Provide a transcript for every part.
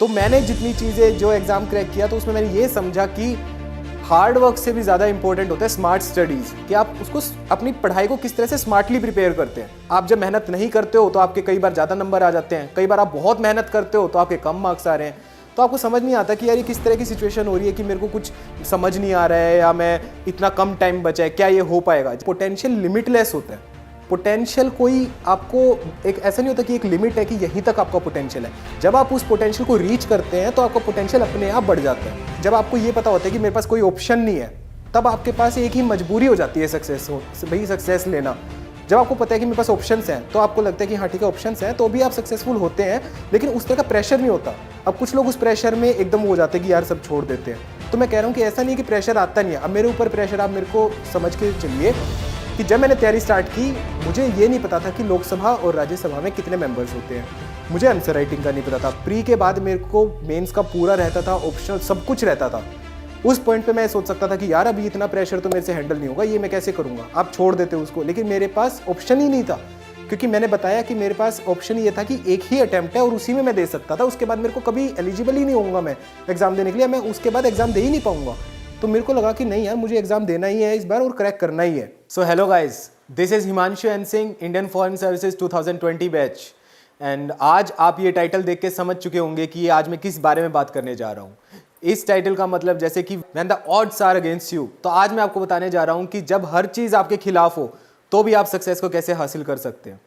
तो मैंने जितनी चीज़ें जो एग्ज़ाम क्रैक किया तो उसमें मैंने ये समझा कि हार्ड वर्क से भी ज़्यादा इंपॉर्टेंट होता है स्मार्ट स्टडीज़, कि आप उसको अपनी पढ़ाई को किस तरह से स्मार्टली प्रिपेयर करते हैं। आप जब मेहनत नहीं करते हो तो आपके कई बार ज़्यादा नंबर आ जाते हैं, कई बार आप बहुत मेहनत करते हो तो आपके कम मार्क्स आ रहे हैं। तो आपको समझ नहीं आता कि यार ये किस तरह की सिचुएशन हो रही है कि मेरे को कुछ समझ नहीं आ रहा है या मैं इतना कम टाइम बचा है, क्या ये हो पाएगा। पोटेंशियल लिमिटलेस होता है। पोटेंशियल कोई आपको एक ऐसा नहीं होता कि एक लिमिट है कि यहीं तक आपका पोटेंशियल है। जब आप उस पोटेंशियल को रीच करते हैं तो आपका पोटेंशियल अपने आप बढ़ जाता है। जब आपको ये पता होता है कि मेरे पास कोई ऑप्शन नहीं है, तब आपके पास एक ही मजबूरी हो जाती है सक्सेस लेना। जब आपको पता है कि मेरे पास ऑप्शंस हैं तो आपको लगता है कि हाँ ठीक है ऑप्शंस हैं, तो भी आप सक्सेसफुल होते हैं, लेकिन उस तरह का प्रेशर नहीं होता। अब कुछ लोग उस प्रेशर में एकदम हो जाते हैं कि यार सब छोड़ देते हैं। तो मैं कह रहा हूँ कि ऐसा नहीं कि प्रेशर आता नहीं है। अब मेरे ऊपर प्रेशर, आप मेरे को समझ के चलिए कि जब मैंने तैयारी स्टार्ट की मुझे ये नहीं पता था कि लोकसभा और राज्यसभा में कितने मेंबर्स होते हैं। मुझे आंसर राइटिंग का नहीं पता था। प्री के बाद मेरे को मेंस का पूरा रहता था, ऑप्शनल सब कुछ रहता था। उस पॉइंट पे मैं सोच सकता था कि यार अभी इतना प्रेशर तो मेरे से हैंडल नहीं होगा, ये मैं कैसे करूँगा। आप छोड़ देते उसको, लेकिन मेरे पास ऑप्शन ही नहीं था, क्योंकि मैंने बताया कि मेरे पास ऑप्शन ये था कि एक ही अटैम्प्ट है और उसी में मैं दे सकता था। उसके बाद मेरे को कभी एलिजिबल ही नहीं होऊंगा मैं एग्जाम देने के लिए, मैं उसके बाद एग्जाम दे ही नहीं पाऊंगा। तो मेरे को लगा कि नहीं यार मुझे एग्जाम देना ही है इस बार और क्रैक करना ही है। So hello guys, this is Himanshu N Singh, Indian foreign services 2020 batch. And आज आप ये टाइटल देख के समझ चुके होंगे कि आज मैं किस बारे में बात करने जा रहा हूँ। इस टाइटल का मतलब जैसे कि when the odds are against you, तो आज मैं आपको बताने जा रहा हूँ कि जब हर चीज़ आपके खिलाफ हो तो भी आप सक्सेस को कैसे हासिल कर सकते हैं।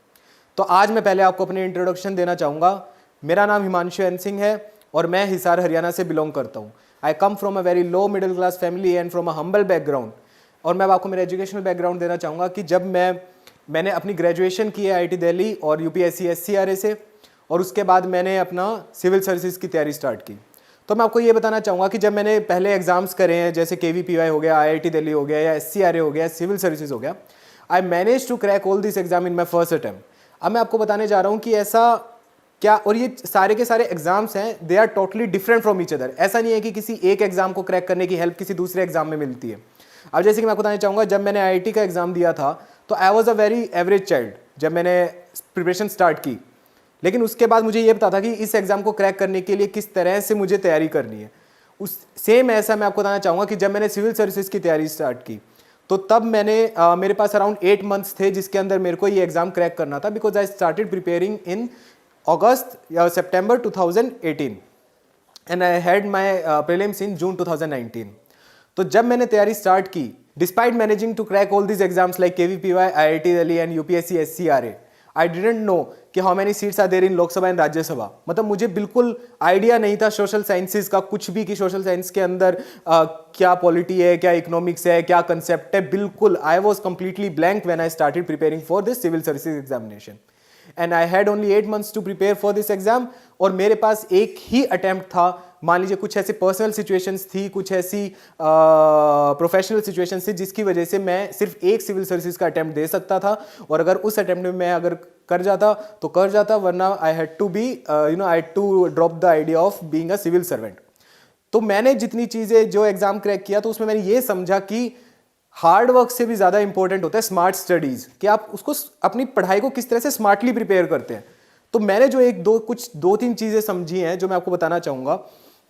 तो आज मैं पहले आपको अपनी इंट्रोडक्शन देना चाहूँगा। मेरा नाम हिमांशु एन सिंह है और मैं हिसार हरियाणा से बिलोंग करता हूँ। I come from a very low middle class family and from a humble background. और मैं आपको मेरा एजुकेशनल बैकग्राउंड देना चाहूँगा कि जब मैंने अपनी ग्रेजुएशन की है IIT दिल्ली और UPSC SCRA से, और उसके बाद मैंने अपना सिविल सर्विसेज की तैयारी स्टार्ट की। तो मैं आपको ये बताना चाहूँगा कि जब मैंने पहले एग्जाम्स करे हैं, जैसे KVPY हो गया, IIT दिल्ली हो गया या SCRA हो गया, सिविल सर्विसेज हो गया, I manage to crack all this exam in my first attempt. अब मैं आपको बताने जा रहा हूँ कि ऐसा क्या, और ये सारे के सारे एग्जाम्स हैं, they are totally different from each other. ऐसा नहीं है कि किसी एक एग्जाम को क्रैक करने की हेल्प किसी दूसरे एग्जाम में मिलती है। अब जैसे कि मैं आपको बताना चाहूँगा, जब मैंने IIT का एग्जाम दिया था तो I was a very average child जब मैंने प्रिपरेशन स्टार्ट की, लेकिन उसके बाद मुझे ये पता था कि इस एग्जाम को क्रैक करने के लिए किस तरह से मुझे तैयारी करनी है। उस सेम ऐसा मैं आपको बताना चाहूँगा कि जब मैंने सिविल सर्विसेज की तैयारी स्टार्ट की तो तब मेरे पास अराउंड 8 मंथ्स थे जिसके अंदर मेरे को ये एग्जाम क्रैक करना था, because I started preparing in August या सितंबर 2018 and I had my prelims in June 2019। तो जब मैंने तैयारी स्टार्ट की, despite managing to crack all these exams like KVPY, IIT Delhi and UPSC SCRA, I didn't know कि how many seats are there in Lok Sabha and Rajya Sabha. मतलब मुझे बिल्कुल idea नहीं था सोशल साइंसेज का कुछ भी, कि सोशल साइंस के अंदर क्या पॉलिटी है, क्या इकोनॉमिक्स है, क्या कंसेप्ट है। बिल्कुल I was completely blank when I started preparing for this civil services examination and I had only 8 months to prepare for this exam. और मेरे पास एक ही अटेम्प्ट था। मान लीजिए कुछ ऐसी पर्सनल सिचुएशंस थी, कुछ ऐसी प्रोफेशनल सिचुएशंस थी जिसकी वजह से मैं सिर्फ एक सिविल सर्विसेज का अटेम्प्ट दे सकता था, और अगर उस अटेम्प्ट में मैं अगर कर जाता तो कर जाता, वरना I had to be I had to drop the idea of being a civil servant. तो मैंने जितनी चीज़ें जो एग्जाम क्रैक किया तो उसमें मैंने ये समझा कि हार्ड वर्क से भी ज़्यादा इंपॉर्टेंट होता है स्मार्ट स्टडीज़, कि आप उसको अपनी पढ़ाई को किस तरह से स्मार्टली प्रिपेयर करते हैं। तो मैंने जो कुछ दो तीन चीज़ें समझी हैं जो मैं आपको बताना चाहूँगा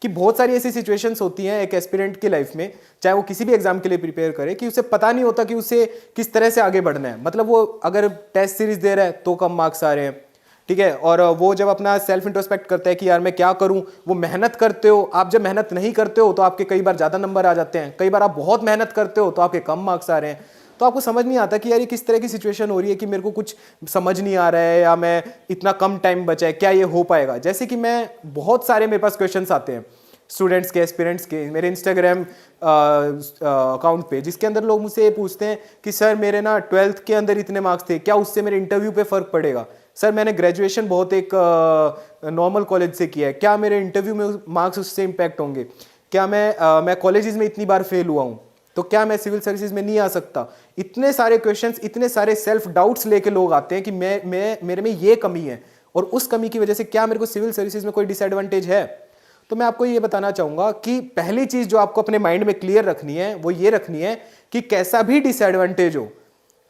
कि बहुत सारी ऐसी सिचुएशंस होती हैं एक एस्पिरेंट की लाइफ में, चाहे वो किसी भी एग्जाम के लिए प्रिपेयर करे, कि उसे पता नहीं होता कि उसे किस तरह से आगे बढ़ना है। मतलब वो अगर टेस्ट सीरीज दे रहा है तो कम मार्क्स आ रहे हैं, ठीक है, और वो जब अपना सेल्फ इंट्रोस्पेक्ट करता है कि यार मैं क्या करूं, वो मेहनत करते हो। आप जब मेहनत नहीं करते हो तो आपके कई बार ज़्यादा नंबर आ जाते हैं, कई बार आप बहुत मेहनत करते हो तो आपके कम मार्क्स आ रहे हैं। तो आपको समझ नहीं आता कि यार ये किस तरह की सिचुएशन हो रही है कि मेरे को कुछ समझ नहीं आ रहा है या मैं इतना कम टाइम बचा है, क्या ये हो पाएगा। जैसे कि मैं बहुत सारे मेरे पास क्वेश्चंस आते हैं स्टूडेंट्स के, एस्पिरेंट्स के, मेरे इंस्टाग्राम अकाउंट पे, जिसके अंदर लोग मुझसे ये पूछते हैं कि सर मेरे ना 12th के अंदर इतने मार्क्स थे, क्या उससे मेरे इंटरव्यू पे फ़र्क पड़ेगा। सर मैंने ग्रेजुएशन बहुत एक नॉर्मल कॉलेज से किया है, क्या मेरे इंटरव्यू में मार्क्स उससे इम्पैक्ट होंगे। क्या मैं कॉलेजेस में इतनी बार फेल हुआ हूँ तो क्या मैं सिविल सर्विसेज में नहीं आ सकता। इतने सारे क्वेश्चंस, इतने सारे सेल्फ डाउट्स लेके लोग आते हैं कि मेरे में ये कमी है और उस कमी की वजह से क्या मेरे को सिविल सर्विसेज में कोई डिसएडवांटेज है। तो मैं आपको ये बताना चाहूँगा कि पहली चीज़ जो आपको अपने माइंड में क्लियर रखनी है वो ये रखनी है कि कैसा भी डिसएडवांटेज हो,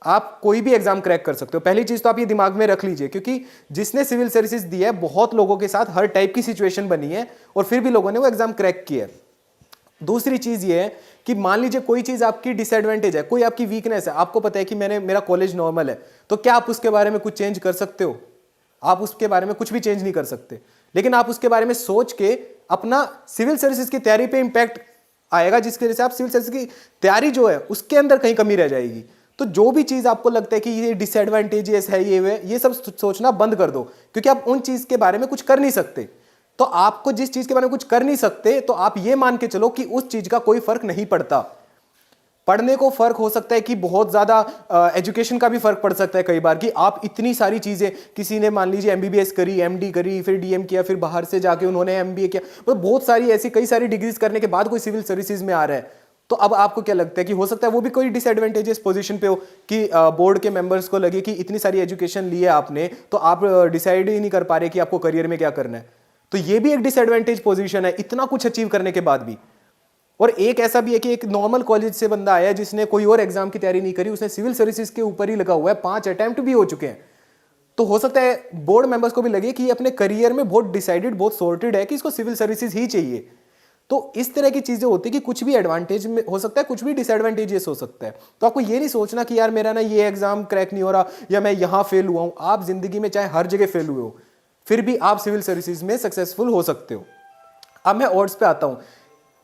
आप कोई भी एग्जाम क्रैक कर सकते हो। पहली चीज तो आप ये दिमाग में रख लीजिए, क्योंकि जिसने सिविल सर्विसेज दिया है बहुत लोगों के साथ हर टाइप की सिचुएशन बनी है और फिर भी लोगों ने वो एग्जाम क्रैक किया है। दूसरी चीज ये है कि मान लीजिए कोई चीज आपकी डिसएडवांटेज है, कोई आपकी वीकनेस है, आपको पता है कि मेरा कॉलेज नॉर्मल है, तो क्या आप उसके बारे में कुछ चेंज कर सकते हो? आप उसके बारे में कुछ भी चेंज नहीं कर सकते, लेकिन आप उसके बारे में सोच के अपना सिविल सर्विसेज की तैयारी पे इंपैक्ट आएगा, जिसकी वजह से आप सिविल सर्विस की तैयारी जो है उसके अंदर कहीं कमी रह जाएगी। तो जो भी चीज आपको लगता है कि ये डिसएडवांटेजेस है, ये सब सोचना बंद कर दो, क्योंकि आप उन चीज के बारे में कुछ कर नहीं सकते। तो आपको जिस चीज के बारे में कुछ कर नहीं सकते, तो आप ये मान के चलो कि उस चीज का कोई फर्क नहीं पड़ता। पढ़ने को फर्क हो सकता है कि बहुत ज्यादा एजुकेशन का भी फर्क पड़ सकता है कई बार, कि आप इतनी सारी चीजें, किसी ने मान लीजिए एमबीबीएस करी, एमडी करी, फिर डीएम किया, फिर बाहर से जाके उन्होंने एमबीए किया, मतलब बहुत सारी ऐसी कई सारी डिग्रीज करने के बाद कोई सिविल सर्विसेज में आ रहा है। तो अब आपको क्या लगता है कि हो सकता है वो भी कोई डिसएडवांटेजेस पोजीशन पे हो, कि बोर्ड के मेंबर्स को लगे कि इतनी सारी एजुकेशन ली है आपने, तो आप डिसाइड ही नहीं कर पा रहे कि आपको करियर में क्या करना है। तो ये भी एक डिसएडवांटेज पोजीशन है, इतना कुछ अचीव करने के बाद भी। और एक ऐसा भी है कि एक नॉर्मल कॉलेज से बंदा आया जिसने कोई और एग्जाम की तैयारी नहीं करी, उसने सिविल सर्विसेज के ऊपर ही लगा हुआ है, 5 अटेम्प्ट भी हो चुके हैं। तो हो सकता है बोर्ड मेंबर्स को भी लगे कि ये अपने करियर में बहुत डिसाइडेड, बहुत सॉर्टेड है कि इसको सिविल सर्विसेज ही चाहिए। तो इस तरह की चीजें होती है कि कुछ भी एडवांटेज में हो सकता है, कुछ भी डिसएडवांटेजेस हो सकता है। तो आपको ये नहीं सोचना कि यार मेरा ना ये एग्जाम क्रैक नहीं हो रहा या मैं यहां फेल हुआ हूं। आप जिंदगी में चाहे हर जगह फेल हुए हो, फिर भी आप सिविल सर्विसेज में सक्सेसफुल हो सकते हो। अब मैं ऑड्स पे आता हूं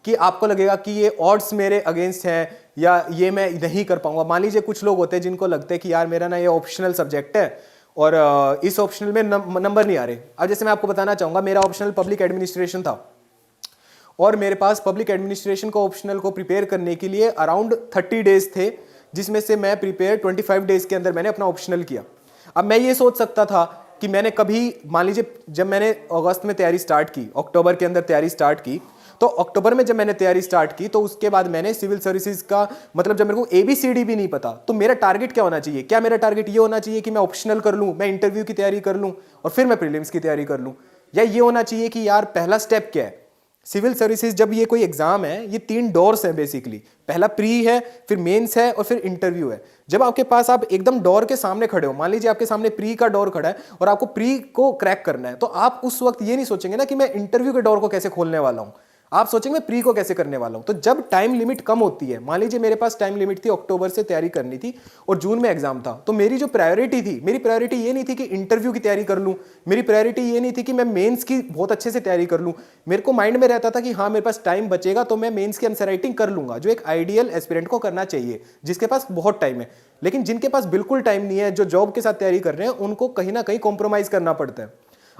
कि आपको लगेगा कि ये ऑड्स मेरे अगेंस्ट हैं या ये मैं नहीं कर पाऊंगा। मान लीजिए कुछ लोग होते हैं जिनको लगता है कि यार मेरा ना ये ऑप्शनल सब्जेक्ट है और इस ऑप्शनल में नंबर नहीं आ रहे। अब जैसे मैं आपको बताना चाहूंगा, मेरा ऑप्शनल पब्लिक एडमिनिस्ट्रेशन था और मेरे पास पब्लिक एडमिनिस्ट्रेशन को ऑप्शनल को प्रिपेयर करने के लिए अराउंड 30 डेज थे, जिसमें से मैं प्रिपेयर 25 डेज के अंदर मैंने अपना ऑप्शनल किया। अब मैं ये सोच सकता था कि मैंने कभी, मान लीजिए जब मैंने अगस्त में तैयारी स्टार्ट की, अक्टूबर के अंदर तैयारी स्टार्ट की, तो अक्टूबर में जब मैंने तैयारी स्टार्ट की तो उसके बाद मैंने सिविल सर्विसेज का मतलब जब मेरे को एबीसीडी भी नहीं पता, तो मेरा टारगेट क्या होना चाहिए? क्या मेरा टारगेट ये होना चाहिए कि मैं ऑप्शनल कर लूं, मैं इंटरव्यू की तैयारी कर लूं और फिर मैं प्रीलिम्स की तैयारी कर लूं, या ये होना चाहिए कि यार पहला स्टेप क्या है? सिविल सर्विसेज जब ये कोई एग्जाम है, ये 3 डोर्स हैं बेसिकली। पहला प्री है, फिर मेंस है और फिर इंटरव्यू है। जब आपके पास आप एकदम डोर के सामने खड़े हो, मान लीजिए आपके सामने प्री का डोर खड़ा है और आपको प्री को क्रैक करना है, तो आप उस वक्त ये नहीं सोचेंगे ना कि मैं इंटरव्यू के डोर को कैसे खोलने वाला हूं, आप सोचेंगे मैं प्री को कैसे करने वाला हूं। तो जब टाइम लिमिट कम होती है, मान लीजिए मेरे पास टाइम लिमिट थी, अक्टूबर से तैयारी करनी थी और जून में एग्जाम था, तो मेरी जो प्रायोरिटी थी, मेरी प्रायोरिटी ये नहीं थी कि इंटरव्यू की तैयारी कर लूं, मेरी प्रायोरिटी ये नहीं थी कि मैं मेंस की बहुत अच्छे से तैयारी कर लूं। मेरे को माइंड में रहता था कि हाँ मेरे पास टाइम बचेगा तो मैं मेंस की आंसर राइटिंग कर लूंगा, जो एक आइडियल एस्पिरेंट को करना चाहिए, जिसके पास बहुत टाइम है। लेकिन जिनके पास बिल्कुल टाइम नहीं है, जो जॉब के साथ तैयारी कर रहे हैं, उनको कहीं ना कहीं कॉम्प्रोमाइज करना पड़ता है।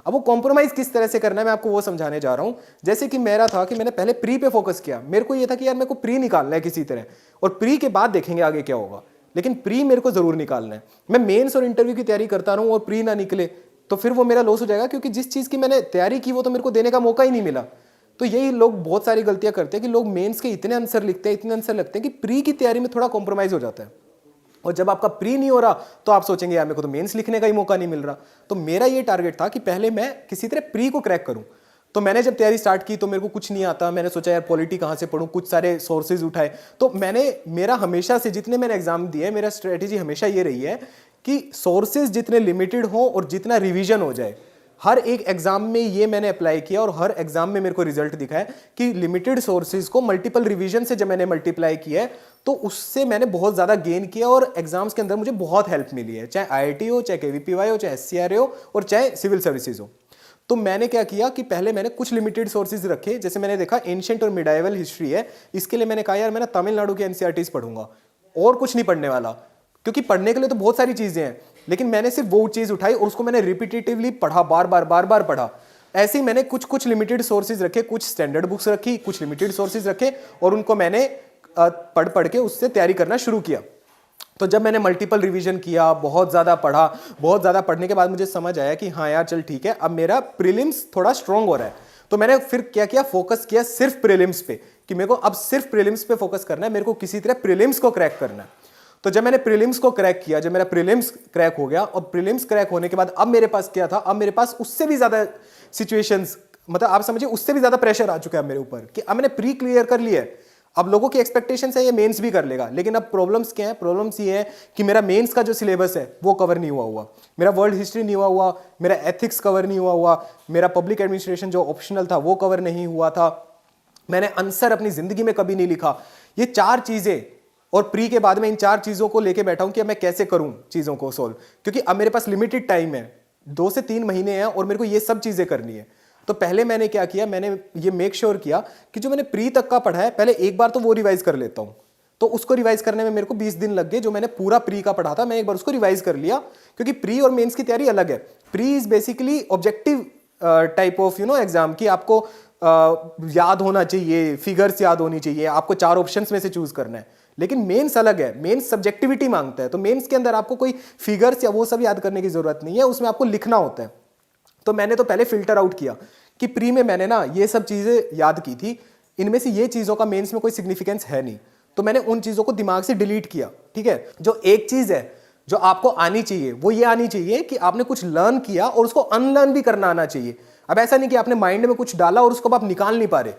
अब वो कॉम्प्रोमाइज किस तरह से करना है मैं आपको वो समझाने जा रहा हूं। जैसे कि मेरा था कि मैंने पहले प्री पे फोकस किया, मेरे को ये था कि यार मेरे को प्री निकालना है किसी तरह, और प्री के बाद देखेंगे आगे क्या होगा, लेकिन प्री मेरे को जरूर निकालना है। मैं मेंस और इंटरव्यू की तैयारी करता रहूं और प्री ना निकले तो फिर वो मेरा लॉस हो जाएगा, क्योंकि जिस चीज की मैंने तैयारी की वो तो मेरे को देने का मौका ही नहीं मिला। तो यही लोग बहुत सारी गलतियां करते हैं कि लोग मेंस के इतने आंसर लिखते हैं, इतने आंसर लगते हैं कि प्री की तैयारी में थोड़ा कॉम्प्रोमाइज हो जाता है। और जब आपका प्री नहीं हो रहा तो आप सोचेंगे यार मेरे को तो मेंस लिखने का ही मौका नहीं मिल रहा। तो मेरा ये टारगेट था कि पहले मैं किसी तरह प्री को क्रैक करूं। तो मैंने जब तैयारी स्टार्ट की तो मेरे को कुछ नहीं आता, मैंने सोचा यार पॉलिटी कहाँ से पढूं, कुछ सारे सोर्सेज उठाए। तो मेरा हमेशा से जितने मैंने एग्जाम दिए, मेरा स्ट्रेटेजी हमेशा ये रही है कि सोर्सेज जितने लिमिटेड हो और जितना रिविजन हो जाए। हर एक एग्जाम में ये मैंने अप्लाई किया और हर एग्जाम में मेरे को रिजल्ट दिखा है कि लिमिटेड सोर्सेज को मल्टीपल रिवीजन से जब मैंने मल्टीप्लाई किया है तो उससे मैंने बहुत ज्यादा गेन किया और एग्जाम्स के अंदर मुझे बहुत हेल्प मिली है, चाहे आईआईटी हो, चाहे केवीपीवाई हो, चाहे एससीआरए हो और चाहे सिविल सर्विसेज हो। तो मैंने क्या किया कि पहले मैंने कुछ लिमिटेड सोर्सेज रखे। जैसे मैंने देखा एंशिएंट और मिडाइवल हिस्ट्री है, इसके लिए मैंने कहा यार मैं ना तमिलनाडु के एनसीईआरटीज पढ़ूंगा और कुछ नहीं पढ़ने वाला, क्योंकि पढ़ने के लिए तो बहुत सारी चीजें हैं, लेकिन मैंने सिर्फ वो चीज उठाई और उसको मैंने रिपीटेटिवली पढ़ा, बार बार पढ़ा। ऐसे ही मैंने कुछ लिमिटेड सोर्सेज रखे, कुछ स्टैंडर्ड बुक्स रखी, कुछ लिमिटेड सोर्सेज रखे और उनको मैंने पढ़ के उससे तैयारी करना शुरू किया। तो जब मैंने मल्टीपल रिवीजन किया, बहुत ज़्यादा पढ़ा, बहुत ज़्यादा पढ़ने के बाद मुझे समझ आया कि हाँ यार चल ठीक है, अब मेरा प्रीलिम्स थोड़ा स्ट्रॉन्ग हो रहा है। तो मैंने फिर क्या किया, फोकस किया सिर्फ प्रीलिम्स पे कि मेरे को अब सिर्फ प्रीलिम्स पे फोकस करना है, मेरे को किसी तरह प्रीलिम्स को क्रैक करना है। तो जब मैंने प्रीलिम्स को क्रैक किया, जब मेरा प्रीलिम्स क्रैक हो गया और प्रीलिम्स क्रैक होने के बाद अब मेरे पास क्या था, अब मेरे पास उससे भी ज़्यादा सिचुएशंस, मतलब आप समझिए उससे भी ज़्यादा प्रेशर आ चुका है मेरे ऊपर कि अब मैंने प्री क्लियर कर लिया है, अब लोगों की एक्सपेक्टेशंस है ये मेंस भी कर लेगा, लेकिन अब प्रॉब्लम्स क्या है? प्रॉब्लम्स ये है कि मेरा मेंस का जो सिलेबस है वो कवर नहीं हुआ, मेरा वर्ल्ड हिस्ट्री नहीं हुआ, मेरा एथिक्स कवर नहीं हुआ, मेरा पब्लिक एडमिनिस्ट्रेशन जो ऑप्शनल था वो कवर नहीं हुआ था, मैंने आंसर अपनी जिंदगी में कभी नहीं लिखा। ये 4 चीजें, और प्री के बाद में इन 4 चीजों को लेके बैठा हूं कि अब मैं कैसे करूं चीजों को सोल्व, क्योंकि अब मेरे पास लिमिटेड टाइम है, 2 से 3 महीने हैं और मेरे को ये सब चीजें करनी है। तो पहले मैंने क्या किया, मैंने ये मेक श्योर किया कि जो मैंने प्री तक का पढ़ा है पहले एक बार तो वो रिवाइज कर लेता हूं। तो उसको रिवाइज करने में मेरे को 20 दिन लग गए। जो मैंने पूरा प्री का पढ़ा था मैं एक बार उसको रिवाइज कर लिया, क्योंकि प्री और मेंस की तैयारी अलग है। Pre is basically objective type of exam की आपको याद होना चाहिए, फिगर्स याद होनी चाहिए, आपको 4 ऑप्शंस में से चूज करना है। लेकिन मेंस अलग है, मेंस सब्जेक्टिविटी मांगता है। तो मेंस के अंदर आपको कोई फिगर्स या वो सब याद करने की जरूरत नहीं है, उसमें आपको लिखना होता है। तो मैंने तो पहले फिल्टर आउट किया कि प्री में मैंने ना ये सब चीजें याद की थी, इनमें से ये चीजों का मेंस में कोई सिग्निफिकेंस है नहीं, तो मैंने उन चीजों को दिमाग से डिलीट किया। ठीक है, जो एक चीज है जो आपको आनी चाहिए वो ये आनी चाहिए कि आपने कुछ लर्न किया और उसको अनलर्न भी करना आना चाहिए। अब ऐसा नहीं कि आपने माइंड में कुछ डाला और उसको आप निकाल नहीं पा रहे,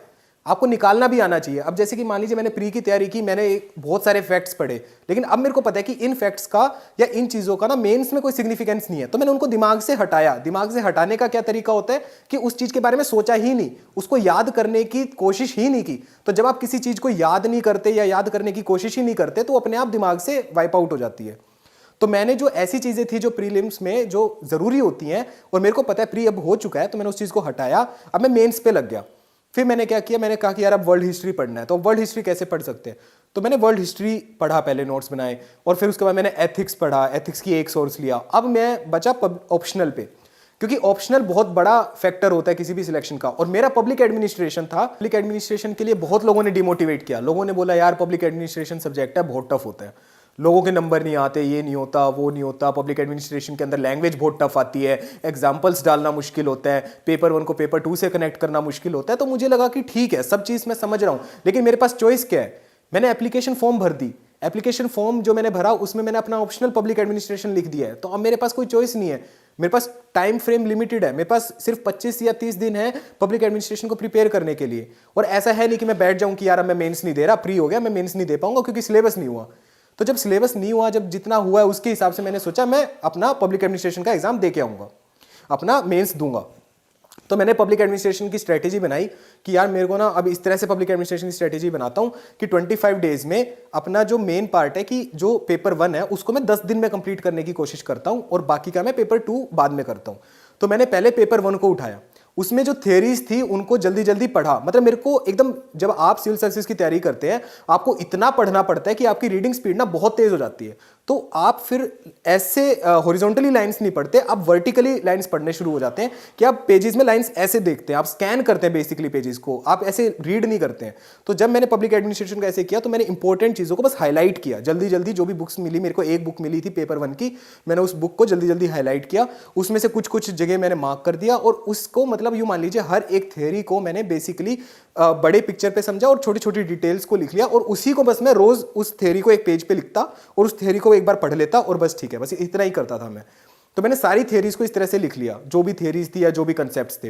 आपको निकालना भी आना चाहिए। अब जैसे कि मान लीजिए मैंने प्री की तैयारी की, मैंने बहुत सारे फैक्ट्स पढ़े, लेकिन अब मेरे को पता है कि इन फैक्ट्स का या इन चीजों का ना मेंस में कोई सिग्निफिकेंस नहीं है, तो मैंने उनको दिमाग से हटाया। दिमाग से हटाने का क्या तरीका होता है कि उस चीज के बारे में सोचा ही नहीं, उसको याद करने की कोशिश ही नहीं की। तो जब आप किसी चीज को याद नहीं करते या याद करने की कोशिश ही नहीं करते तो अपने आप दिमाग से वाइप आउट हो जाती है। तो मैंने जो ऐसी चीजें थी जो प्रीलिम्स में जो जरूरी होती हैं और मेरे को पता है प्री अब हो चुका है, तो मैंने उस चीज को हटाया। अब मैं मेंस पे लग गया। फिर मैंने क्या किया, मैंने कहा कि यार अब वर्ल्ड हिस्ट्री पढ़ना है, तो वर्ल्ड हिस्ट्री कैसे पढ़ सकते हैं? तो मैंने वर्ल्ड हिस्ट्री पढ़ा, पहले नोट्स बनाए, और फिर उसके बाद मैंने एथिक्स पढ़ा, एथिक्स की एक सोर्स लिया। अब मैं बचा ऑप्शनल पे, क्योंकि ऑप्शनल बहुत बड़ा फैक्टर होता है किसी भी सिलेक्शन का। और मेरा पब्लिक एडमिनिस्ट्रेशन था। पब्लिक एडमिनिस्ट्रेशन के लिए बहुत लोगों ने डिमोटिवेट किया। लोगों ने बोला यार पब्लिक एडमिनिस्ट्रेशन सब्जेक्ट है, बहुत टफ होता है, लोगों के नंबर नहीं आते, ये नहीं होता, वो नहीं होता, पब्लिक एडमिनिस्ट्रेशन के अंदर लैंग्वेज बहुत टफ आती है, एग्जाम्पल्स डालना मुश्किल होता है, पेपर 1 को पेपर 2 से कनेक्ट करना मुश्किल होता है। तो मुझे लगा कि ठीक है, सब चीज़ मैं समझ रहा हूँ, लेकिन मेरे पास चॉइस क्या है? मैंने एप्लीकेशन फॉर्म भर दी। एप्लीकेशन फॉर्म जो मैंने भरा उसमें मैंने अपना ऑप्शनल पब्लिक एडमिनिस्ट्रेशन लिख दिया है। तो अब मेरे पास कोई चॉइस नहीं है, मेरे पास टाइम फ्रेम लिमिटेड है, मेरे पास सिर्फ 25 या 30 दिन है पब्लिक एडमिनिस्ट्रेशन को प्रिपेयर करने के लिए। और ऐसा है नहीं कि मैं बैठ जाऊं कि यार मैं मेंस नहीं दे रहा, प्री हो गया, मैं मेंस नहीं दे पाऊंगा क्योंकि सिलेबस नहीं हुआ। तो जब सिलेबस नहीं हुआ, जब जितना हुआ है उसके हिसाब से मैंने सोचा मैं अपना पब्लिक एडमिनिस्ट्रेशन का एग्जाम दे के आऊंगा, अपना मेंस दूंगा। तो मैंने पब्लिक एडमिनिस्ट्रेशन की स्ट्रेटेजी बनाई कि यार मेरे को ना अब इस तरह से पब्लिक एडमिनिस्ट्रेशन की स्ट्रेटेजी बनाता हूं कि 25 डेज में अपना जो मेन पार्ट है कि जो पेपर 1 है उसको मैं 10 दिन में कंप्लीट करने की कोशिश करता हूं और बाकी का मैं पेपर 2 बाद में करता हूं। तो मैंने पहले पेपर 1 को उठाया, उसमें जो थ्योरीज थी उनको जल्दी जल्दी पढ़ा। मतलब मेरे को एकदम, जब आप सिविल सर्विसेज की तैयारी करते हैं आपको इतना पढ़ना पड़ता है कि आपकी रीडिंग स्पीड ना बहुत तेज हो जाती है। तो आप फिर ऐसे हॉरिजॉन्टली लाइंस नहीं पढ़ते, आप वर्टिकली लाइंस पढ़ने शुरू हो जाते हैं कि आप पेजेस में लाइंस ऐसे देखते हैं, आप स्कैन करते हैं बेसिकली पेजेस को, आप ऐसे रीड नहीं करते हैं। तो जब मैंने पब्लिक एडमिनिस्ट्रेशन का ऐसे किया तो मैंने इंपॉर्टेंट चीज़ों को बस हाईलाइट किया जल्दी जल्दी। जो भी बुक्स मिली, मेरे को एक बुक मिली थी पेपर 1 की, मैंने उस बुक को जल्दी जल्दी हाईलाइट किया, उसमें से कुछ कुछ जगह मैंने मार्क कर दिया और उसको मतलब यूँ मान लीजिए हर एक थ्योरी को मैंने बेसिकली बड़े पिक्चर पे समझा और छोटी छोटी डिटेल्स को लिख लिया और उसी को बस मैं रोज उस थ्योरी को एक पेज पे लिखता और उस थ्योरी को एक बार पढ़ लेता और बस ठीक है, बस इतना ही करता था मैं। तो मैंने सारी थ्योरीज को इस तरह से लिख लिया, जो भी थ्योरीज थी या जो भी कंसेप्ट्स थे।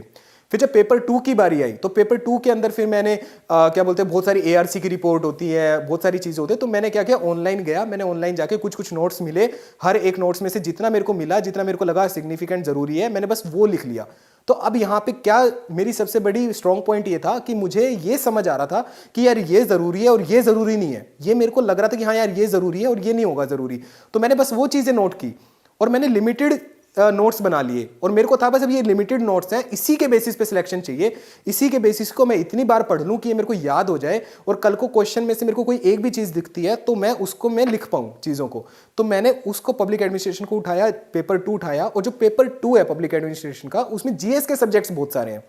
फिर जब पेपर 2 की बारी आई तो पेपर 2 के अंदर फिर मैंने क्या बोलते हैं, बहुत सारी ARC की रिपोर्ट होती है, बहुत सारी चीज़ें होती है। तो मैंने क्या किया, ऑनलाइन गया, मैंने ऑनलाइन जाके कुछ कुछ नोट्स मिले, हर एक नोट्स में से जितना मेरे को मिला, जितना मेरे को लगा सिग्निफिकेंट जरूरी है, मैंने बस वो लिख लिया। तो अब यहाँ पे क्या मेरी सबसे बड़ी स्ट्रॉन्ग पॉइंट ये था कि मुझे ये समझ आ रहा था कि यार ये जरूरी है और ये जरूरी नहीं है। ये मेरे को लग रहा था कि हाँ यार ये जरूरी है और ये नहीं होगा जरूरी। तो मैंने बस वो चीज़ें नोट की और मैंने लिमिटेड नोट्स बना लिए और मेरे को था बस अब ये लिमिटेड नोट्स हैं, इसी के बेसिस पे सिलेक्शन चाहिए, इसी के बेसिस को मैं इतनी बार पढ़ लूं कि ये मेरे को याद हो जाए और कल को क्वेश्चन में से मेरे को कोई एक भी चीज़ दिखती है तो मैं उसको मैं लिख पाऊं चीज़ों को। तो मैंने उसको पब्लिक एडमिनिस्ट्रेशन को उठाया, पेपर 2 उठाया और जो पेपर 2 है पब्लिक एडमिनिस्ट्रेशन का उसमें GS के सब्जेक्ट्स बहुत सारे हैं।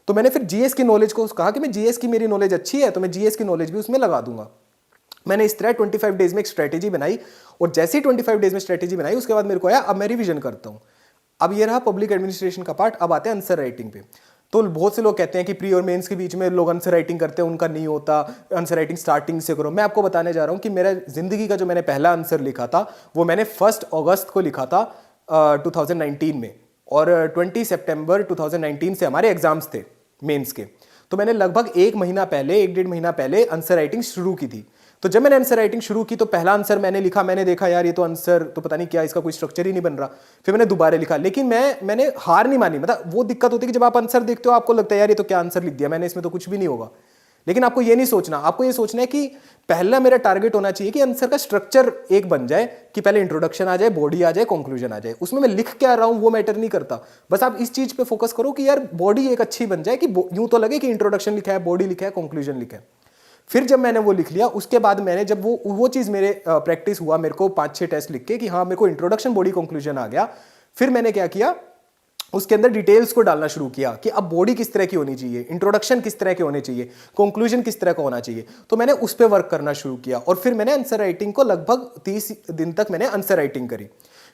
तो मैंने फिर GS की नॉलेज को कहा कि मैं GS की मेरी नॉलेज अच्छी है तो मैं GS की नॉलेज भी उसमें लगा दूंगा। मैंने इस तरह 25 डेज में एक स्ट्रेटेजी बनाई और जैसे ही 25 डेज में स्ट्रेटेजी बनाई उसके बाद मेरे को आया अब मैं रिवीजन करता हूँ। अब ये रहा पब्लिक एडमिनिस्ट्रेशन का पार्ट। अब आते हैं आंसर राइटिंग पे। तो बहुत से लोग कहते हैं कि प्री और मेंस के बीच में लोग आंसर राइटिंग करते हैं, उनका नहीं होता, आंसर राइटिंग स्टार्टिंग से करो। मैं आपको बताने जा रहा हूँ कि मेरा जिंदगी का जो मैंने पहला आंसर लिखा था वो मैंने 1 अगस्त को लिखा था 2019 में और 20 सितंबर 2019 से हमारे एग्जाम्स थे मेंस के। तो मैंने लगभग 1-1.5 महीना पहले आंसर राइटिंग शुरू की थी। तो जब मैंने आंसर राइटिंग शुरू की तो पहला आंसर मैंने लिखा, मैंने देखा यार ये तो आंसर तो पता नहीं क्या, इसका कोई स्ट्रक्चर ही नहीं बन रहा। फिर मैंने दोबारा लिखा, लेकिन मैंने हार नहीं मानी। मतलब वो दिक्कत होती है कि जब आप आंसर देखते हो आपको लगता है यार ये तो क्या आंसर लिख दिया मैंने, इसमें तो कुछ भी नहीं होगा। लेकिन आपको ये नहीं सोचना, आपको ये सोचना है कि पहला मेरा टारगेट होना चाहिए कि आंसर का स्ट्रक्चर एक बन जाए, कि पहले इंट्रोडक्शन आ जाए, बॉडी आ जाए, कंक्लूजन आ जाए। उसमें मैं लिख क्या रहा हूं वो मैटर नहीं करता, बस आप इस चीज पे फोकस करो कि यार बॉडी एक अच्छी बन जाए, कि यूं तो लगे कि इंट्रोडक्शन लिखा है, बॉडी लिखा है, कंक्लूजन लिखा है। फिर जब मैंने वो लिख लिया, उसके बाद मैंने जब वो चीज मेरे प्रैक्टिस हुआ, मेरे को 5-6 टेस्ट लिख के कि हाँ मेरे को इंट्रोडक्शन, बॉडी, कंक्लूजन आ गया। फिर मैंने क्या किया, उसके अंदर डिटेल्स को डालना शुरू किया कि अब बॉडी किस तरह की होनी चाहिए, इंट्रोडक्शन किस तरह के होने चाहिए, कंक्लूजन किस तरह का होना चाहिए। तो मैंने उस पर वर्क करना शुरू किया और फिर मैंने आंसर राइटिंग को लगभग 30 दिन तक मैंने आंसर राइटिंग करी।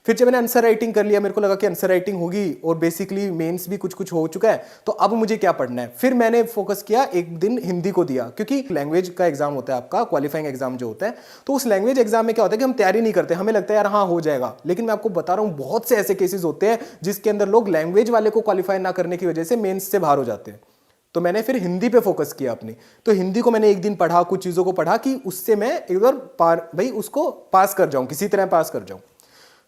फिर जब मैंने आंसर राइटिंग कर लिया, मेरे को लगा कि आंसर राइटिंग होगी और बेसिकली मेंस भी कुछ कुछ हो चुका है, तो अब मुझे क्या पढ़ना है। फिर मैंने फोकस किया, एक दिन हिंदी को दिया, क्योंकि लैंग्वेज का एग्जाम होता है आपका, क्वालिफाइंग एग्जाम जो होता है। तो उस लैंग्वेज एग्जाम में क्या होता है कि हम तैयारी नहीं करते, हमें लगता है यार हाँ हो जाएगा। लेकिन मैं आपको बता रहा हूँ बहुत से ऐसे केसेस होते हैं जिसके अंदर लोग लैंग्वेज वाले को क्वालिफाई ना करने की वजह से मेंस से बाहर हो जाते हैं। तो मैंने फिर हिंदी पे फोकस किया अपनी। तो हिंदी को मैंने एक दिन पढ़ा, कुछ चीज़ों को पढ़ा कि उससे मैं एक बार भाई उसको पास कर जाऊँ, किसी तरह पास कर जाऊँ।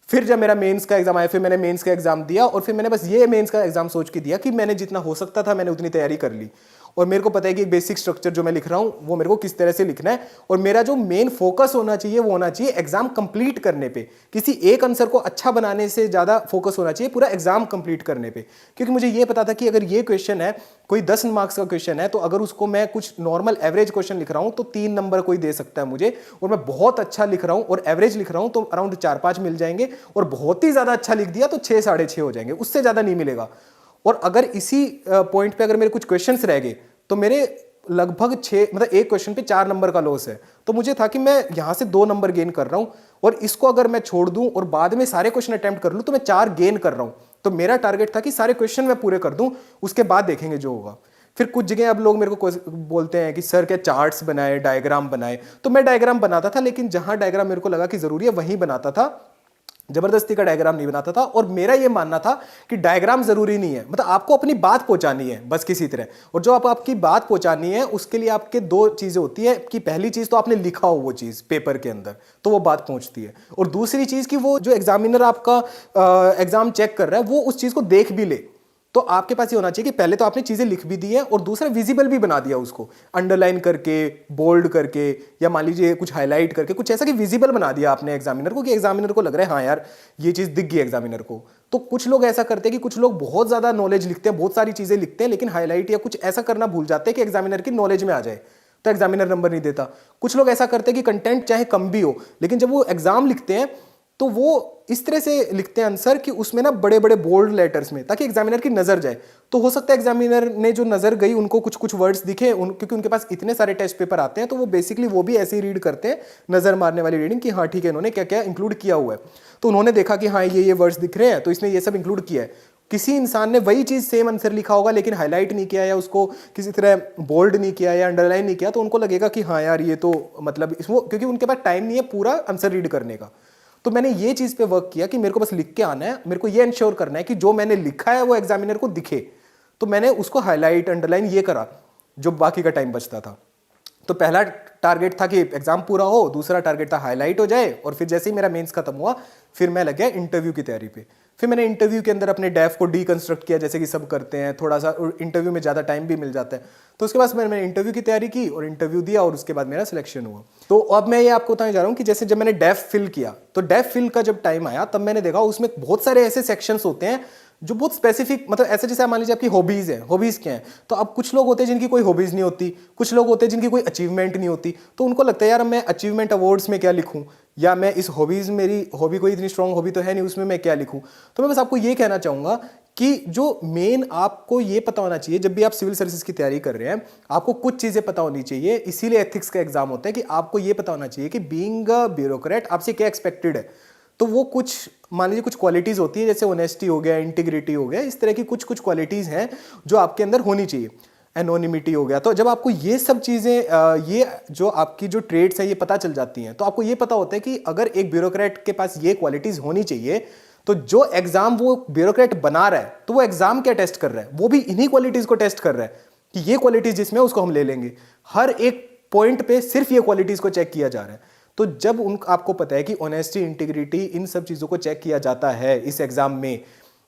फिर जब मेरा मेंस का एग्जाम आया, फिर मैंने मेंस का एग्जाम दिया और फिर मैंने बस ये मेंस का एग्जाम सोच के दिया कि मैंने जितना हो सकता था मैंने उतनी तैयारी कर ली। और मेरे को पता है कि एक बेसिक स्ट्रक्चर जो मैं लिख रहा हूँ वो मेरे को किस तरह से लिखना है, और मेरा जो मेन फोकस होना चाहिए वो होना चाहिए एग्जाम कंप्लीट करने पे। किसी एक आंसर को अच्छा बनाने से ज़्यादा फोकस होना चाहिए पूरा एग्जाम कंप्लीट करने पे। क्योंकि मुझे ये पता था कि अगर ये क्वेश्चन है, कोई 10 मार्क्स का क्वेश्चन है, तो अगर उसको मैं कुछ नॉर्मल एवरेज क्वेश्चन लिख रहा हूँ तो 3 नंबर कोई दे सकता है मुझे, और मैं बहुत अच्छा लिख रहा हूँ और एवरेज लिख रहा हूँ तो अराउंड 4-5 मिल जाएंगे, और बहुत ही ज़्यादा अच्छा लिख दिया तो 6-6.5 हो जाएंगे, उससे ज़्यादा नहीं मिलेगा। और अगर इसी पॉइंट पे अगर मेरे कुछ क्वेश्चंस रह गए तो मेरे लगभग 6, मतलब एक क्वेश्चन पे 4 नंबर का लॉस है। तो मुझे था कि मैं यहां से 2 नंबर गेन कर रहा हूं, और इसको अगर मैं छोड़ दूं और बाद में सारे क्वेश्चन अटेम्प्ट कर लूं तो मैं 4 गेन कर रहा हूं। तो मेरा टारगेट था कि सारे क्वेश्चन मैं पूरे कर दूं, उसके बाद देखेंगे जो होगा। फिर कुछ जगह अब लोग मेरे को बोलते हैं कि सर क्या चार्ट्स बनाए, डायग्राम बनाए, तो मैं डायग्राम बनाता था, लेकिन जहां डायग्राम मेरे को लगा कि जरूरी है वहीं बनाता था, जबरदस्ती का डायग्राम नहीं बनाता था। और मेरा ये मानना था कि डायग्राम जरूरी नहीं है, मतलब आपको अपनी बात पहुंचानी है बस किसी तरह। और जो आपकी बात पहुंचानी है उसके लिए आपके 2 चीजें होती है कि पहली चीज तो आपने लिखा हो वो चीज पेपर के अंदर, तो वो बात पहुंचती है, और दूसरी चीज कि वो जो एग्जामिनर आपका एग्जाम चेक कर रहा है वो उस चीज को देख भी ले। तो आपके पास ये होना चाहिए कि पहले तो आपने चीजें लिख भी दी हैं और दूसरा विजिबल भी बना दिया, उसको अंडरलाइन करके, बोल्ड करके, या मान लीजिए कुछ हाईलाइट करके, कुछ ऐसा कि विजिबल बना दिया आपने एग्जामिनर को, कि एग्जामिनर को लग रहा है हाँ यार ये चीज दिख गई एग्जामिनर को। तो कुछ लोग ऐसा करते हैं कि कुछ लोग बहुत ज्यादा नॉलेज लिखते हैं, बहुत सारी चीजें लिखते हैं, लेकिन हाईलाइट या कुछ ऐसा करना भूल जाते हैं कि एग्जामिनर की नॉलेज में आ जाए, तो एग्जामिनर नंबर नहीं देता। कुछ लोग ऐसा करते हैं कि कंटेंट चाहे कम भी हो, लेकिन जब वो एग्जाम लिखते हैं तो वो इस तरह से लिखते हैं आंसर कि उसमें ना बड़े बड़े बोल्ड लेटर्स में, ताकि एग्जामिनर की नजर जाए। तो हो सकता है एग्जामिनर ने जो नजर गई उनको कुछ कुछ वर्ड्स दिखे, क्योंकि उनके पास इतने सारे टेस्ट पेपर आते हैं, तो वो बेसिकली वो भी ऐसे ही रीड करते हैं, नजर मारने वाली रीडिंग, कि हाँ ठीक है इन्होंने क्या क्या इंक्लूड किया हुआ है। तो उन्होंने देखा कि हाँ ये वर्ड्स दिख रहे हैं तो इसने ये सब इंक्लूड किया है। किसी इंसान ने वही चीज सेम आंसर लिखा होगा लेकिन हाईलाइट नहीं किया, या उसको किसी तरह बोल्ड नहीं किया या अंडरलाइन नहीं किया, तो उनको लगेगा कि हाँ यार ये तो मतलब इसको, क्योंकि उनके पास टाइम नहीं है पूरा आंसर रीड करने का। तो मैंने ये चीज पे वर्क किया कि मेरे को बस लिख के आना है, मेरे को ये इंश्योर करना है कि जो मैंने लिखा है वो एग्जामिनर को दिखे। तो मैंने उसको हाईलाइट, अंडरलाइन ये करा जो बाकी का टाइम बचता था। तो पहला टारगेट था कि एग्जाम पूरा हो, दूसरा टारगेट था हाईलाइट हो जाए, और फिर जैसे ही मेरा मेंस खत्म हुआ फिर मैं लग गया इंटरव्यू की तैयारी पे। फिर मैंने इंटरव्यू के अंदर अपने डेफ को डीकंस्ट्रक्ट किया, जैसे कि सब करते हैं, थोड़ा सा इंटरव्यू में ज़्यादा टाइम भी मिल जाता है। तो उसके बाद मैंने इंटरव्यू की तैयारी की और इंटरव्यू दिया, और उसके बाद मेरा सिलेक्शन हुआ। तो अब मैं ये आपको बताने जा रहा हूँ कि जैसे जब मैंने डेफ फिल किया, तो डेफ फिल का जब टाइम आया तब मैंने देखा उसमें बहुत सारे ऐसे सेक्शंस होते हैं जो बहुत स्पेसिफिक, मतलब ऐसे जैसे मान लीजिए आपकी हॉबीज है, हॉबीज क्या है, तो अब कुछ लोग होते हैं जिनकी कोई हॉबीज नहीं होती, कुछ लोग होते हैं जिनकी कोई अचीवमेंट नहीं होती, तो उनको लगता है यार मैं अचीवमेंट अवार्ड्स में क्या लिखूं, या मैं इस हॉबीज, मेरी हॉबी कोई इतनी स्ट्रॉन्ग हॉबी तो है नहीं, उसमें मैं क्या लिखूं। तो मैं बस आपको ये कहना चाहूंगा कि जो मेन आपको ये पता होना चाहिए, जब भी आप सिविल सर्विसेज की तैयारी कर रहे हैं आपको कुछ चीजें पता होनी चाहिए। इसीलिए एथिक्स का एग्जाम होता है कि आपको ये पता होना चाहिए कि बीइंग अ ब्यूरोक्रेट आपसे क्या एक्सपेक्टेड है। तो वो कुछ मान लीजिए कुछ क्वालिटीज होती है, जैसे ऑनेस्टी हो गया, इंटीग्रिटी हो गया, इस तरह की कुछ कुछ क्वालिटीज हैं जो आपके अंदर होनी चाहिए, एनोनिमिटी हो गया। तो जब आपको ये सब चीज़ें, ये जो आपकी जो ट्रेड्स हैं ये पता चल जाती हैं, तो आपको ये पता होता है कि अगर एक ब्यूरोक्रेट के पास ये क्वालिटीज होनी चाहिए, तो जो एग्जाम वो ब्यूरोक्रेट बना रहा है तो वो एग्जाम क्या टेस्ट कर रहा है, वो भी इन्हीं क्वालिटीज को टेस्ट कर रहा है। कि ये क्वालिटीज जिसमें है, उसको हम ले लेंगे। हर एक पॉइंट पे सिर्फ ये क्वालिटीज को चेक किया जा रहा है। तो जब आपको पता है कि ऑनेस्टी, इंटीग्रिटी, इन सब चीज़ों को चेक किया जाता है इस एग्जाम में,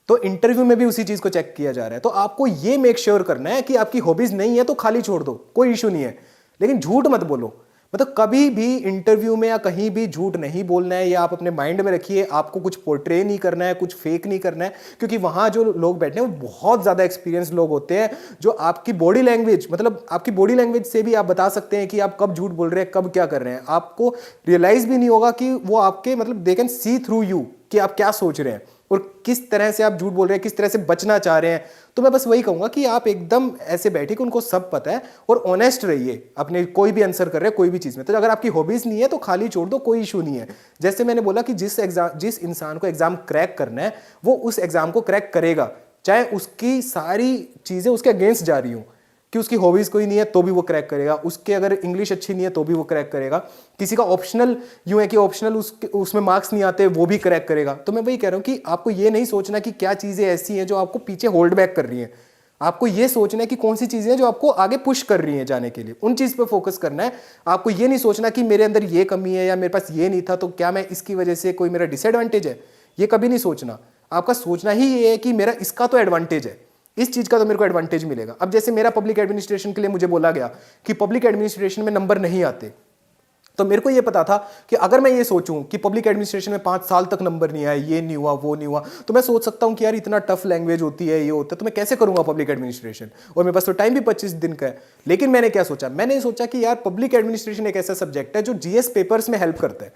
तो इंटरव्यू में भी उसी चीज़ को चेक किया जा रहा है। तो आपको ये मेक श्योर करना है कि आपकी हॉबीज नहीं है तो खाली छोड़ दो, कोई इशू नहीं है, लेकिन झूठ मत बोलो। मतलब कभी भी इंटरव्यू में या कहीं भी झूठ नहीं बोलना है, या आप अपने माइंड में रखिए, आपको कुछ पोर्ट्रे नहीं करना है, कुछ फेक नहीं करना है, क्योंकि वहां जो लोग बैठे हैं वो बहुत ज़्यादा एक्सपीरियंस लोग होते हैं, जो आपकी बॉडी लैंग्वेज, मतलब आपकी बॉडी लैंग्वेज से भी आप बता सकते हैं कि आप कब झूठ बोल रहे हैं, कब क्या कर रहे हैं। आपको रियलाइज भी नहीं होगा कि वो आपके, मतलब they can see through you कि आप क्या सोच रहे हैं और किस तरह से आप झूठ बोल रहे हैं, किस तरह से बचना चाह रहे हैं। तो मैं बस वही कहूंगा कि आप एकदम ऐसे बैठे कि उनको सब पता है, और ऑनेस्ट रहिए अपने कोई भी आंसर कर रहे हैं कोई भी चीज़ में। तो अगर आपकी हॉबीज नहीं है तो खाली छोड़ दो, कोई इशू नहीं है। जैसे मैंने बोला कि जिस इंसान को एग्जाम क्रैक करना है वो उस एग्जाम को क्रैक करेगा, चाहे उसकी सारी चीज़ें उसके अगेंस्ट जा रही हूँ, कि उसकी हॉबीज कोई नहीं है तो भी वो क्रैक करेगा, उसके अगर इंग्लिश अच्छी नहीं है तो भी वो क्रैक करेगा, किसी का ऑप्शनल यूं है कि ऑप्शनल उसमें मार्क्स नहीं आते वो भी क्रैक करेगा। तो मैं वही कह रहा हूं कि आपको ये नहीं सोचना कि क्या चीज़ें ऐसी हैं जो आपको पीछे होल्ड बैक कर रही हैं, आपको ये सोचना है कि कौन सी चीज़ें हैं जो आपको आगे पुश कर रही हैं जाने के लिए, उन चीज़ पे फोकस करना है। आपको ये नहीं सोचना कि मेरे अंदर ये कमी है या मेरे पास ये नहीं था तो क्या मैं इसकी वजह से कोई मेरा डिसएडवांटेज है, ये कभी नहीं सोचना। आपका सोचना ही ये है कि मेरा इसका तो एडवांटेज है, इस चीज का तो मेरे को एडवांटेज मिलेगा। अब जैसे मेरा पब्लिक एडमिनिस्ट्रेशन के लिए मुझे बोला गया कि पब्लिक एडमिनिस्ट्रेशन में नंबर नहीं आते, तो मेरे को ये पता था कि अगर मैं ये सोचूं कि पब्लिक एडमिनिस्ट्रेशन में 5 साल तक नंबर नहीं आए, ये नहीं हुआ, वो नहीं हुआ, तो मैं सोच सकता हूं कि यार इतना टफ लैंग्वेज होती है, ये होता है, तो मैं कैसे करूंगा पब्लिक एडमिनिस्ट्रेशन, और मेरे पास तो टाइम भी 25 दिन का है। लेकिन मैंने क्या सोचा, मैंने सोचा कि यार पब्लिक एडमिनिस्ट्रेशन एक ऐसा सब्जेक्ट है जो जीएस पेपर्स में हेल्प करता है।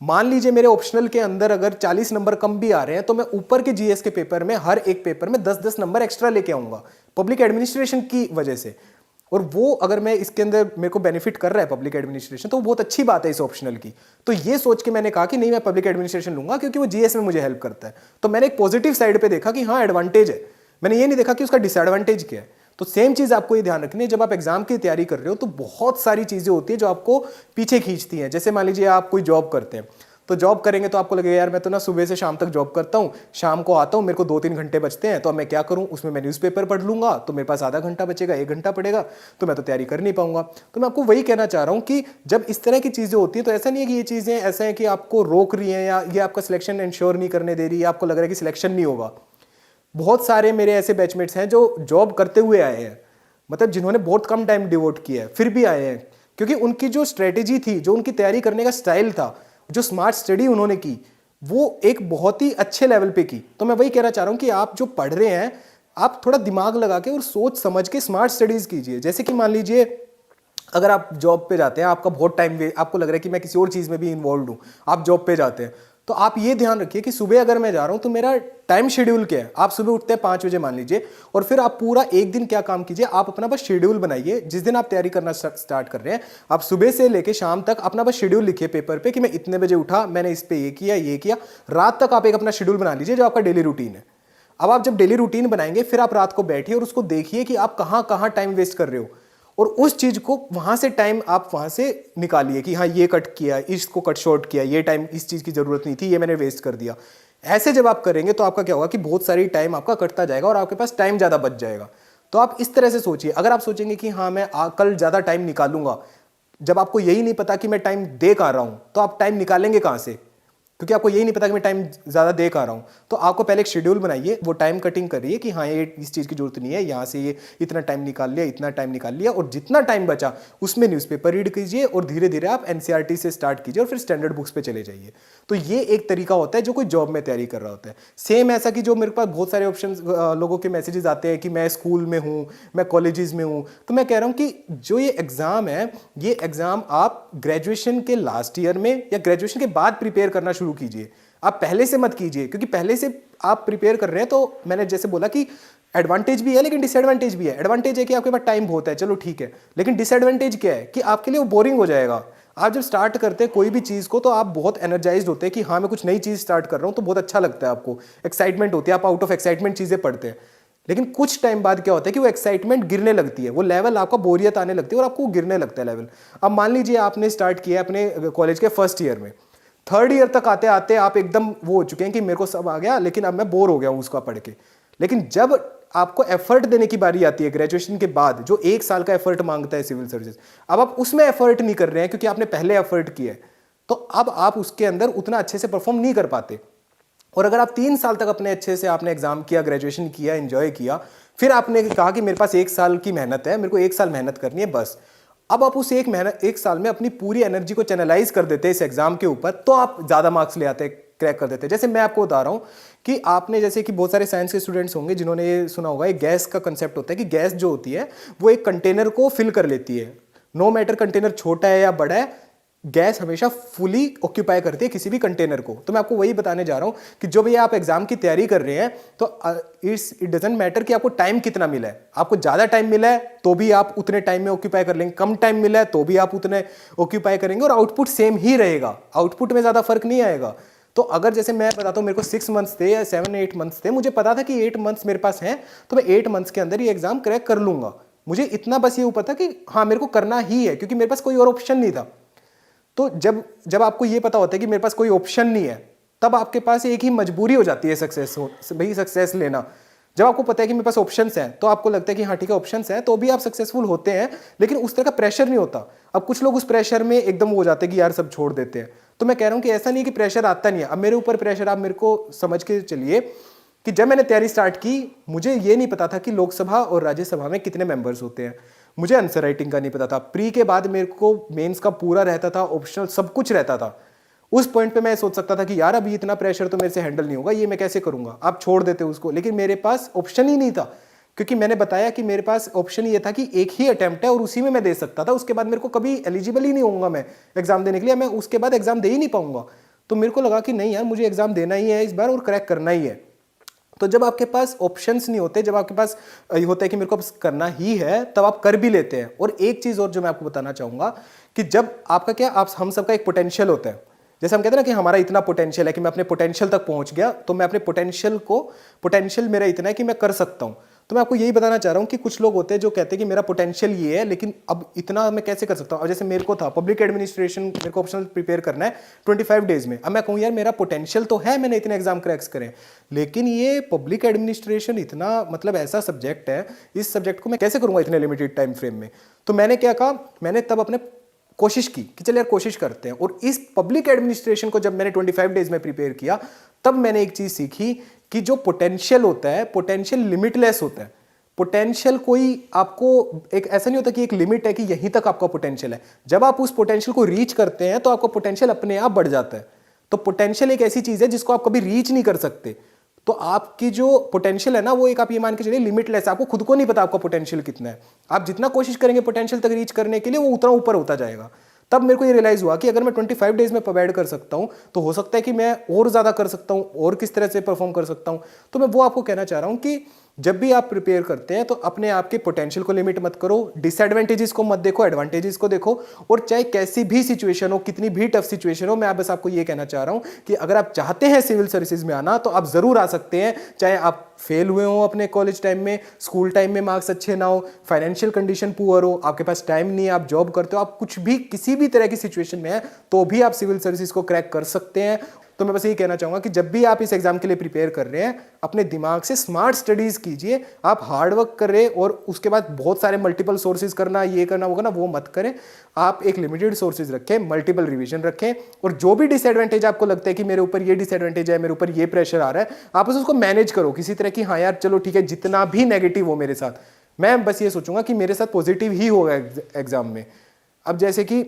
मान लीजिए मेरे ऑप्शनल के अंदर अगर 40 नंबर कम भी आ रहे हैं तो मैं ऊपर के जीएस के पेपर में हर एक पेपर में 10-10 नंबर एक्स्ट्रा लेके आऊंगा पब्लिक एडमिनिस्ट्रेशन की वजह से। और वो अगर मैं इसके अंदर मेरे को बेनिफिट कर रहा है पब्लिक एडमिनिस्ट्रेशन, तो बहुत अच्छी बात है इस ऑप्शनल की। तो ये सोच के मैंने कहा कि नहीं, मैं पब्लिक एडमिनिस्ट्रेशन लूंगा क्योंकि वो जीएस में मुझे हेल्प करता है। तो मैंने एक पॉजिटिव साइड पे देखा कि हाँ एडवांटेज है, मैंने ये नहीं देखा कि उसका डिसएडवांटेज क्या है। तो सेम चीज आपको ये ध्यान रखनी है, जब आप एग्जाम की तैयारी कर रहे हो तो बहुत सारी चीजें होती है जो आपको पीछे खींचती हैं। जैसे मान लीजिए आप कोई जॉब करते हैं, तो जॉब करेंगे तो आपको लगेगा यार मैं तो ना सुबह से शाम तक जॉब करता हूँ, शाम को आता हूँ, मेरे को 2-3 घंटे बचते हैं, तो अब मैं क्या करूँ, उसमें मैं न्यूज़पेपर पढ़ लूंगा तो मेरे पास आधा घंटा बचेगा, 1 घंटा पड़ेगा, तो मैं तो तैयारी कर नहीं पाऊंगा। तो मैं आपको वही कहना चाह रहा हूँ कि जब इस तरह की चीज़ें होती हैं तो ऐसा नहीं है कि ये चीज़ें ऐसा है कि आपको रोक रही हैं या ये आपका सिलेक्शन इंश्योर नहीं करने दे रही है, आपको लग रहा है कि सिलेक्शन नहीं होगा। बहुत सारे मेरे ऐसे बैचमेट्स हैं जो जॉब करते हुए आए हैं, मतलब जिन्होंने बहुत कम टाइम डिवोट किया है फिर भी आए हैं, क्योंकि उनकी जो स्ट्रेटेजी थी, जो उनकी तैयारी करने का स्टाइल था, जो स्मार्ट स्टडी उन्होंने की, वो एक बहुत ही अच्छे लेवल पे की। तो मैं वही कहना चाह रहा हूँ कि आप जो पढ़ रहे हैं आप थोड़ा दिमाग लगा के और सोच समझ के स्मार्ट स्टडीज कीजिए। जैसे कि मान लीजिए अगर आप जॉब पे जाते हैं, आपका बहुत टाइम आपको लग रहा है कि मैं किसी और चीज़ में भी इन्वॉल्व हूँ, आप जॉब पे जाते हैं, तो आप ये ध्यान रखिए कि सुबह अगर मैं जा रहा हूँ तो मेरा टाइम शेड्यूल क्या है। आप सुबह उठते हैं 5 बजे मान लीजिए, और फिर आप पूरा एक दिन क्या काम कीजिए, आप अपना बस शेड्यूल बनाइए। जिस दिन आप तैयारी करना स्टार्ट कर रहे हैं, आप सुबह से लेके शाम तक अपना बस शेड्यूल लिखिए पेपर पे कि मैं इतने बजे उठा, मैंने इस पे ये किया, ये किया। रात तक आप एक अपना शेड्यूल बना लीजिए जो आपका डेली रूटीन है। अब आप जब डेली रूटीन बनाएंगे फिर आप रात को बैठिए और उसको देखिए कि आप कहाँ कहाँ टाइम वेस्ट कर रहे हो, और उस चीज को वहां से टाइम आप वहां से निकालिए कि हाँ ये कट किया, इसको कट शॉर्ट किया, ये टाइम इस चीज की जरूरत नहीं थी, ये मैंने वेस्ट कर दिया। ऐसे जब आप करेंगे तो आपका क्या होगा कि बहुत सारी टाइम आपका कटता जाएगा और आपके पास टाइम ज्यादा बच जाएगा। तो आप इस तरह से सोचिए। अगर आप सोचेंगे कि हाँ मैं कल ज्यादा टाइम निकालूंगा, जब आपको यही नहीं पता कि मैं टाइम दे कहाँ रहा हूं, तो आप टाइम निकालेंगे कहां से, क्योंकि आपको यही नहीं पता कि मैं टाइम ज़्यादा दे आ रहा हूँ। तो आपको पहले एक शेड्यूल बनाइए, वो टाइम कटिंग करिए कि हाँ ये इस चीज़ की जरूरत नहीं है, यहाँ से ये इतना टाइम निकाल लिया, इतना टाइम निकाल लिया, और जितना टाइम बचा उसमें न्यूज़पेपर रीड कीजिए और धीरे धीरे आप एनसीईआरटी से स्टार्ट कीजिए और फिर स्टैंडर्ड बुक्स पे चले जाइए। तो ये एक तरीका होता है जो कोई जॉब में तैयारी कर रहा होता है। सेम ऐसा कि जो मेरे पास बहुत सारे ऑप्शन लोगों के मैसेजेस आते हैं कि मैं स्कूल में हूँ, मैं कॉलेजेस में हूँ, तो मैं कह रहा हूँ कि जो ये एग्ज़ाम है, ये एग्ज़ाम आप ग्रेजुएशन के लास्ट ईयर में या ग्रेजुएशन के बाद प्रिपेयर करना शुरू कीजिए। आप पहले से मत कीजिए, क्योंकि पहले से आप प्रिपेयर कर रहे हैं तो मैंने जैसे बोला कि एडवांटेज भी है लेकिन डिसएडवांटेज भी है। एडवांटेज है कि आपके पास टाइम बहुत है, चलो ठीक है, लेकिन डिसएडवांटेज क्या है कि आपके लिए वो बोरिंग हो जाएगा। आप जब स्टार्ट करते हैं कोई भी चीज़ को तो आप बहुत एनर्जाइज्ड होते हैं कि हाँ मैं कुछ नई चीज़ स्टार्ट कर रहा हूँ, तो बहुत अच्छा लगता है, आपको एक्साइटमेंट होती है, आप आउट ऑफ एक्साइटमेंट चीज़ें पढ़ते हैं। लेकिन कुछ टाइम बाद क्या होता है कि वो एक्साइटमेंट गिरने लगती है, वो लेवल आपका बोरियत आने लगती है और आपको गिरने लगता है लेवल। अब मान लीजिए आपने स्टार्ट किया अपने कॉलेज के फर्स्ट ईयर में, 3rd ईयर तक आते आते आप एकदम वो हो चुके हैं कि मेरे को सब आ गया, लेकिन अब मैं बोर हो गया हूँ उसका पढ़ के। लेकिन जब आपको एफर्ट देने की बारी आती है ग्रेजुएशन के बाद, जो 1 साल का एफर्ट मांगता है सिविल सर्विसेज, अब आप उसमें एफर्ट नहीं कर रहे हैं क्योंकि आपने पहले एफर्ट किया है, तो अब आप उसके अंदर उतना अच्छे से परफॉर्म नहीं कर पाते। और अगर आप 3 साल तक अपने अच्छे से आपने एग्जाम किया, ग्रेजुएशन किया, एंजॉय किया, फिर आपने कहा कि मेरे पास 1 साल की मेहनत है, मेरे को 1 साल मेहनत करनी है बस, अब आप उस 1 साल में अपनी पूरी एनर्जी को चैनलाइज कर देते हैं इस एग्जाम के ऊपर, तो आप ज्यादा मार्क्स ले आते हैं, क्रैक कर देते हैं। जैसे मैं आपको बता रहा हूँ कि आपने जैसे कि बहुत सारे साइंस के स्टूडेंट्स होंगे जिन्होंने ये सुना होगा, एक गैस का कंसेप्ट होता है कि गैस जो होती है वो एक कंटेनर को फिल कर लेती है, नो मैटर कंटेनर छोटा है या बड़ा है, गैस हमेशा फुली ऑक्यूपाई करती है किसी भी कंटेनर को। तो मैं आपको वही बताने जा रहा हूं कि जो भी आप एग्जाम की तैयारी कर रहे हैं, तो इट डजंट मैटर कि आपको टाइम कितना मिला है, आपको ज्यादा टाइम मिला है तो भी आप उतने टाइम में ऑक्यूपाई कर लेंगे, कम टाइम मिला है तो भी आप उतने ऑक्यूपाई करेंगे, और आउटपुट सेम ही रहेगा, आउटपुट में ज्यादा फर्क नहीं आएगा। तो अगर जैसे मैं बताता हूँ मेरे को 6 मंथ्स थे या 7-8 मंथ्स थे, मुझे पता था कि 8 मंथ्स मेरे पास हैं, तो मैं 8 मंथ्स के अंदर ये एग्जाम क्रैक कर लूंगा। मुझे इतना बस ये पता कि हाँ मेरे को करना ही है, क्योंकि मेरे पास कोई और ऑप्शन नहीं था। तो जब आपको ये पता होता है कि मेरे पास कोई ऑप्शन नहीं है, तब आपके पास एक ही मजबूरी हो जाती है सक्सेस लेना। जब आपको पता है कि मेरे पास ऑप्शंस हैं, तो आपको लगता है कि हाँ ठीक है ऑप्शंस हैं, तो भी आप सक्सेसफुल होते हैं, लेकिन उस तरह का प्रेशर नहीं होता। अब कुछ लोग उस प्रेशर में एकदम हो जाते हैं कि यार सब छोड़ देते हैं। तो मैं कह रहा हूं कि ऐसा नहीं कि प्रेशर आता नहीं है। अब मेरे ऊपर प्रेशर, आप मेरे को समझ के चलिए कि जब मैंने तैयारी स्टार्ट की, मुझे ये नहीं पता था कि लोकसभा और राज्यसभा में कितने मेंबर्स होते हैं, मुझे आंसर राइटिंग का नहीं पता था। प्री के बाद मेरे को मेंस का पूरा रहता था, ऑप्शनल सब कुछ रहता था। उस पॉइंट पे मैं सोच सकता था कि यार अभी इतना प्रेशर तो मेरे से हैंडल नहीं होगा, ये मैं कैसे करूंगा, आप छोड़ देते उसको। लेकिन मेरे पास ऑप्शन ही नहीं था, क्योंकि मैंने बताया कि मेरे पास ऑप्शन ये था कि एक ही अटेम्प्ट है और उसी में मैं दे सकता था, उसके बाद मेरे को कभी एलिजिबल ही नहीं होऊंगा मैं एग्जाम देने के लिए, मैं उसके बाद एग्जाम दे ही नहीं पाऊंगा। तो मेरे को लगा कि नहीं यार, मुझे एग्जाम देना ही है इस बार और क्रैक करना ही है। तो जब आपके पास ऑप्शंस नहीं होते, जब आपके पास ये होता है कि मेरे को करना ही है, तब आप कर भी लेते हैं। और एक चीज और जो मैं आपको बताना चाहूंगा कि जब आपका क्या, आप हम सबका एक पोटेंशियल होता है, जैसे हम कहते हैं ना कि हमारा इतना पोटेंशियल है कि मैं अपने पोटेंशियल तक पहुंच गया, तो मैं अपने पोटेंशियल मेरा इतना है कि मैं कर सकता हूं। तो मैं आपको यही बताना चाह रहा हूं कि कुछ लोग होते हैं जो कहते हैं कि मेरा पोटेंशियल ये है, लेकिन अब इतना मैं कैसे कर सकता हूं। अब जैसे मेरे को था पब्लिक एडमिनिस्ट्रेशन, मेरे को ऑप्शनल प्रिपेयर करना है 25 डेज में। अब मैं कहूँ यार मेरा पोटेंशियल तो है, मैंने इतने एग्जाम क्रैक्स करे, लेकिन ये पब्लिक एडमिनिस्ट्रेशन इतना मतलब ऐसा सब्जेक्ट है, इस सब्जेक्ट को मैं कैसे करूंगा इतने लिमिटेड टाइम फ्रेम में। तो मैंने क्या कहा, मैंने तब अपने कोशिश की कि चल यार कोशिश करते हैं। और इस पब्लिक एडमिनिस्ट्रेशन को जब मैंने 25 डेज में प्रिपेयर किया, तब मैंने एक चीज सीखी कि जो पोटेंशियल होता है, पोटेंशियल लिमिटलेस होता है। पोटेंशियल कोई आपको एक ऐसा नहीं होता कि एक लिमिट है कि यहीं तक आपका पोटेंशियल है। जब आप उस पोटेंशियल को रीच करते हैं तो आपका पोटेंशियल अपने आप बढ़ जाता है। तो पोटेंशियल एक ऐसी चीज है जिसको आप कभी रीच नहीं कर सकते। तो आपकी जो पोटेंशियल है ना, वो एक आप ये मान के चलिए लिमिटलेस है। आपको खुद को नहीं पता आपका पोटेंशियल कितना है। आप जितना कोशिश करेंगे पोटेंशियल तक रीच करने के लिए, वो उतना ऊपर होता जाएगा। तब मेरे को ये रियलाइज हुआ कि अगर मैं 25 डेज में प्रोवाइड कर सकता हूं, तो हो सकता है कि मैं और ज्यादा कर सकता हूं, और किस तरह से परफॉर्म कर सकता हूं। तो मैं वो आपको कहना चाह रहा हूं कि जब भी आप प्रिपेयर करते हैं तो अपने आप के पोटेंशियल को लिमिट मत करो, डिसएडवांटेजेस को मत देखो, एडवांटेजेस को देखो। और चाहे कैसी भी सिचुएशन हो, कितनी भी टफ सिचुएशन हो, मैं बस आपको ये कहना चाह रहा हूं कि अगर आप चाहते हैं सिविल सर्विसेज में आना, तो आप जरूर आ सकते हैं। चाहे आप फेल हुए हो अपने कॉलेज टाइम में, स्कूल टाइम में मार्क्स अच्छे ना हो, फाइनेंशियल कंडीशन पुअर हो, आपके पास टाइम नहीं है, आप जॉब करते हो, आप कुछ भी किसी भी तरह की सिचुएशन में है, तो भी आप सिविल सर्विसेज को क्रैक कर सकते हैं। तो मैं बस यही कहना चाहूंगा कि जब भी आप इस एग्जाम के लिए प्रिपेयर कर रहे हैं, अपने दिमाग से स्मार्ट स्टडीज कीजिए। आप हार्ड वर्क कर रहे और उसके बाद बहुत सारे मल्टीपल सोर्सेज करना, ये करना वो करना, वो मत करें। आप एक लिमिटेड सोर्सेज रखें, मल्टीपल रिवीजन रखें, और जो भी डिसएडवांटेज आपको लगता है कि मेरे ऊपर ये डिसएडवांटेज है, मेरे ऊपर ये प्रेशर आ रहा है, आप उसको मैनेज करो किसी तरह की। हाँ यार चलो ठीक है, जितना भी नेगेटिव हो मेरे साथ, मैं बस ये सोचूंगा कि मेरे साथ पॉजिटिव ही होगा एग्जाम में। अब जैसे कि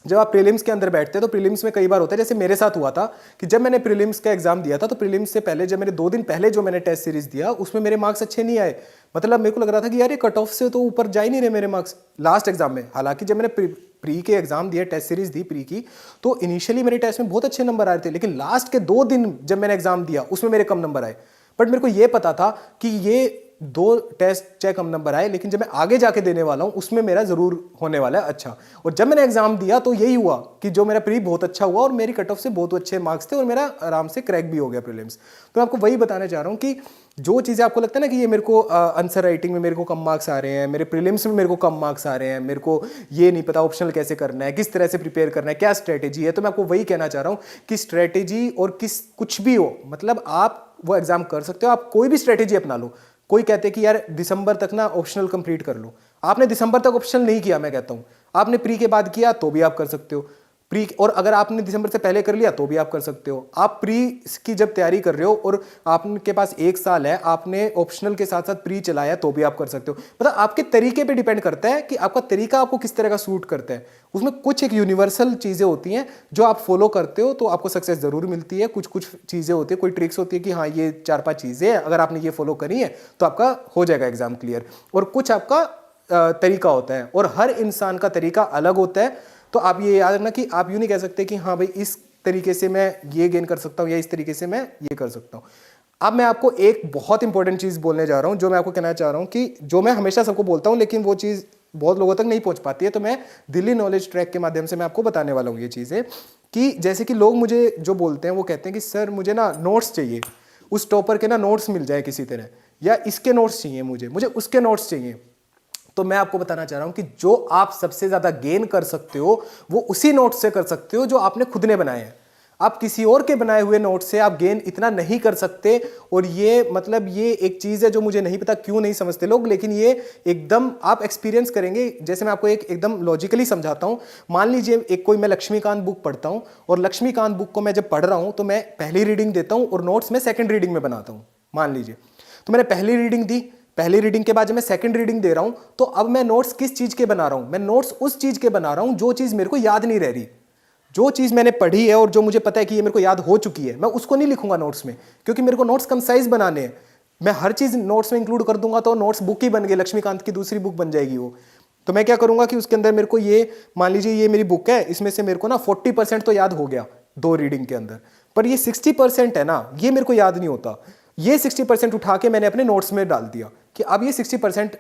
जब आप प्रीलिम्स के अंदर बैठते हैं, तो प्रीलिम्स में कई बार होता है, जैसे मेरे साथ हुआ था कि जब मैंने प्रीलिम्स का एग्जाम दिया था, तो प्रीलिम्स से पहले जब मैंने 2 दिन पहले जो मैंने टेस्ट सीरीज दिया, उसमें मेरे मार्क्स अच्छे नहीं आए। मतलब मेरे को लग रहा था कि यार ये कट ऑफ से तो ऊपर जा ही नहीं रहे मेरे मार्क्स लास्ट एग्जाम में। हालांकि जब मैंने प्री के एग्जाम दिए, टेस्ट सीरीज दी प्री की, तो इनिशियली मेरे टेस्ट में बहुत अच्छे नंबर आए थे, लेकिन लास्ट के 2 दिन जब मैंने एग्जाम दिया, उसमें मेरे कम नंबर आए। बट मेरे को ये पता था कि ये 2 टेस्ट चाहे कम नंबर आए, लेकिन जब मैं आगे जाके देने वाला हूं, उसमें मेरा जरूर होने वाला है अच्छा। और जब मैंने एग्जाम दिया, तो यही हुआ कि जो मेरा प्री बहुत अच्छा हुआ और मेरी कट ऑफ से बहुत अच्छे मार्क्स थे, और मेरा आराम से क्रैक भी हो गया प्रीलिम्स। तो मैं आपको वही बताना चाह रहा हूं कि जो चीज़ें आपको लगता है ना कि ये मेरे को आंसर राइटिंग में मेरे को कम मार्क्स आ रहे हैं, मेरे प्रीलिम्स में मेरे को कम मार्क्स आ रहे हैं, मेरे को ये नहीं पता ऑप्शनल कैसे करना है, किस तरह से प्रिपेयर करना है, क्या स्ट्रेटेजी है, तो मैं आपको वही कहना चाह रहा हूँ कि स्ट्रेटेजी और कुछ भी हो, मतलब आप वो एग्जाम कर सकते हो। आप कोई भी स्ट्रेटेजी अपना लो, कोई कहते हैं कि यार दिसंबर तक ना ऑप्शनल कंप्लीट कर लो, आपने दिसंबर तक ऑप्शनल नहीं किया, मैं कहता हूँ आपने प्री के बाद किया तो भी आप कर सकते हो प्री, और अगर आपने दिसंबर से पहले कर लिया तो भी आप कर सकते हो। आप प्री की जब तैयारी कर रहे हो और आपके पास 1 साल है, आपने ऑप्शनल के साथ साथ प्री चलाया तो भी आप कर सकते हो। मतलब आपके तरीके पे डिपेंड करता है कि आपका तरीका आपको किस तरह का सूट करता है। उसमें कुछ एक यूनिवर्सल चीज़ें होती हैं जो आप फॉलो करते हो तो आपको सक्सेस ज़रूर मिलती है। कुछ कुछ चीज़ें होती है, कोई ट्रिक्स होती है कि हाँ ये 4-5 चीज़ें अगर आपने ये फॉलो करी है तो आपका हो जाएगा एग्जाम क्लियर, और कुछ आपका तरीका होता है और हर इंसान का तरीका अलग होता है। तो आप ये याद रखना कि आप यूँ नहीं कह सकते कि हाँ भाई इस तरीके से मैं ये गेन कर सकता हूँ या इस तरीके से मैं ये कर सकता हूँ। अब मैं आपको एक बहुत इंपॉर्टेंट चीज़ बोलने जा रहा हूँ, जो मैं आपको कहना चाह रहा हूँ कि जो मैं हमेशा सबको बोलता हूँ लेकिन वो चीज़ बहुत लोगों तक नहीं पहुँच पाती है, तो मैं दिल्ली नॉलेज ट्रैक के माध्यम से मैं आपको बताने वाला हूँ ये चीज़ें। कि जैसे कि लोग मुझे जो बोलते हैं वो कहते हैं कि सर मुझे ना नोट्स चाहिए, उस टॉपर के ना नोट्स मिल जाए किसी तरह, या इसके नोट्स चाहिए मुझे उसके नोट्स चाहिए। तो मैं आपको बताना चाह रहा हूं कि जो आप सबसे ज्यादा गेन कर सकते हो वो उसी नोट से कर सकते हो जो आपने खुद ने बनाए हैं। आप किसी और के बनाए हुए नोट से आप गेन इतना नहीं कर सकते। और ये मतलब ये एक चीज़ है जो मुझे नहीं पता क्यों नहीं समझते लोग, लेकिन ये एकदम आप एक्सपीरियंस करेंगे। जैसे मैं आपको एकदम लॉजिकली समझाता हूँ। मान लीजिए एक कोई मैं लक्ष्मीकांत बुक पढ़ता हूँ, और लक्ष्मीकांत बुक को मैं जब पढ़ रहा हूँ तो मैं पहली रीडिंग देता हूँ और नोट्स में सेकेंड रीडिंग में बनाता हूँ। मान लीजिए तो मैंने पहली रीडिंग दी, पहली रीडिंग के बाद जब मैं सेकंड रीडिंग दे रहा हूं तो अब मैं नोट्स किस चीज के बना रहा हूं? मैं नोट्स उस चीज के बना रहा हूं जो चीज मेरे को याद नहीं रह रही। जो चीज मैंने पढ़ी है और जो मुझे पता है कि ये मेरे को याद हो चुकी है, मैं उसको नहीं लिखूंगा नोट्स में, क्योंकि मेरे को नोट्स कंसाइज बनाने हैं। मैं हर चीज नोट्स में इंक्लूड कर दूंगा तो नोट्स बुक ही बन गई, लक्ष्मीकांत की दूसरी बुक बन जाएगी वो। तो मैं क्या करूंगा कि उसके अंदर मेरे को ये, मान लीजिए ये मेरी बुक है, इसमें से मेरे को ना 40% तो याद हो गया 2 रीडिंग के अंदर, पर ये 60% है ना, ये मेरे को याद नहीं होता। ये 60% उठा के मैंने अपने नोट्स में डाल दिया कि अब ये 60%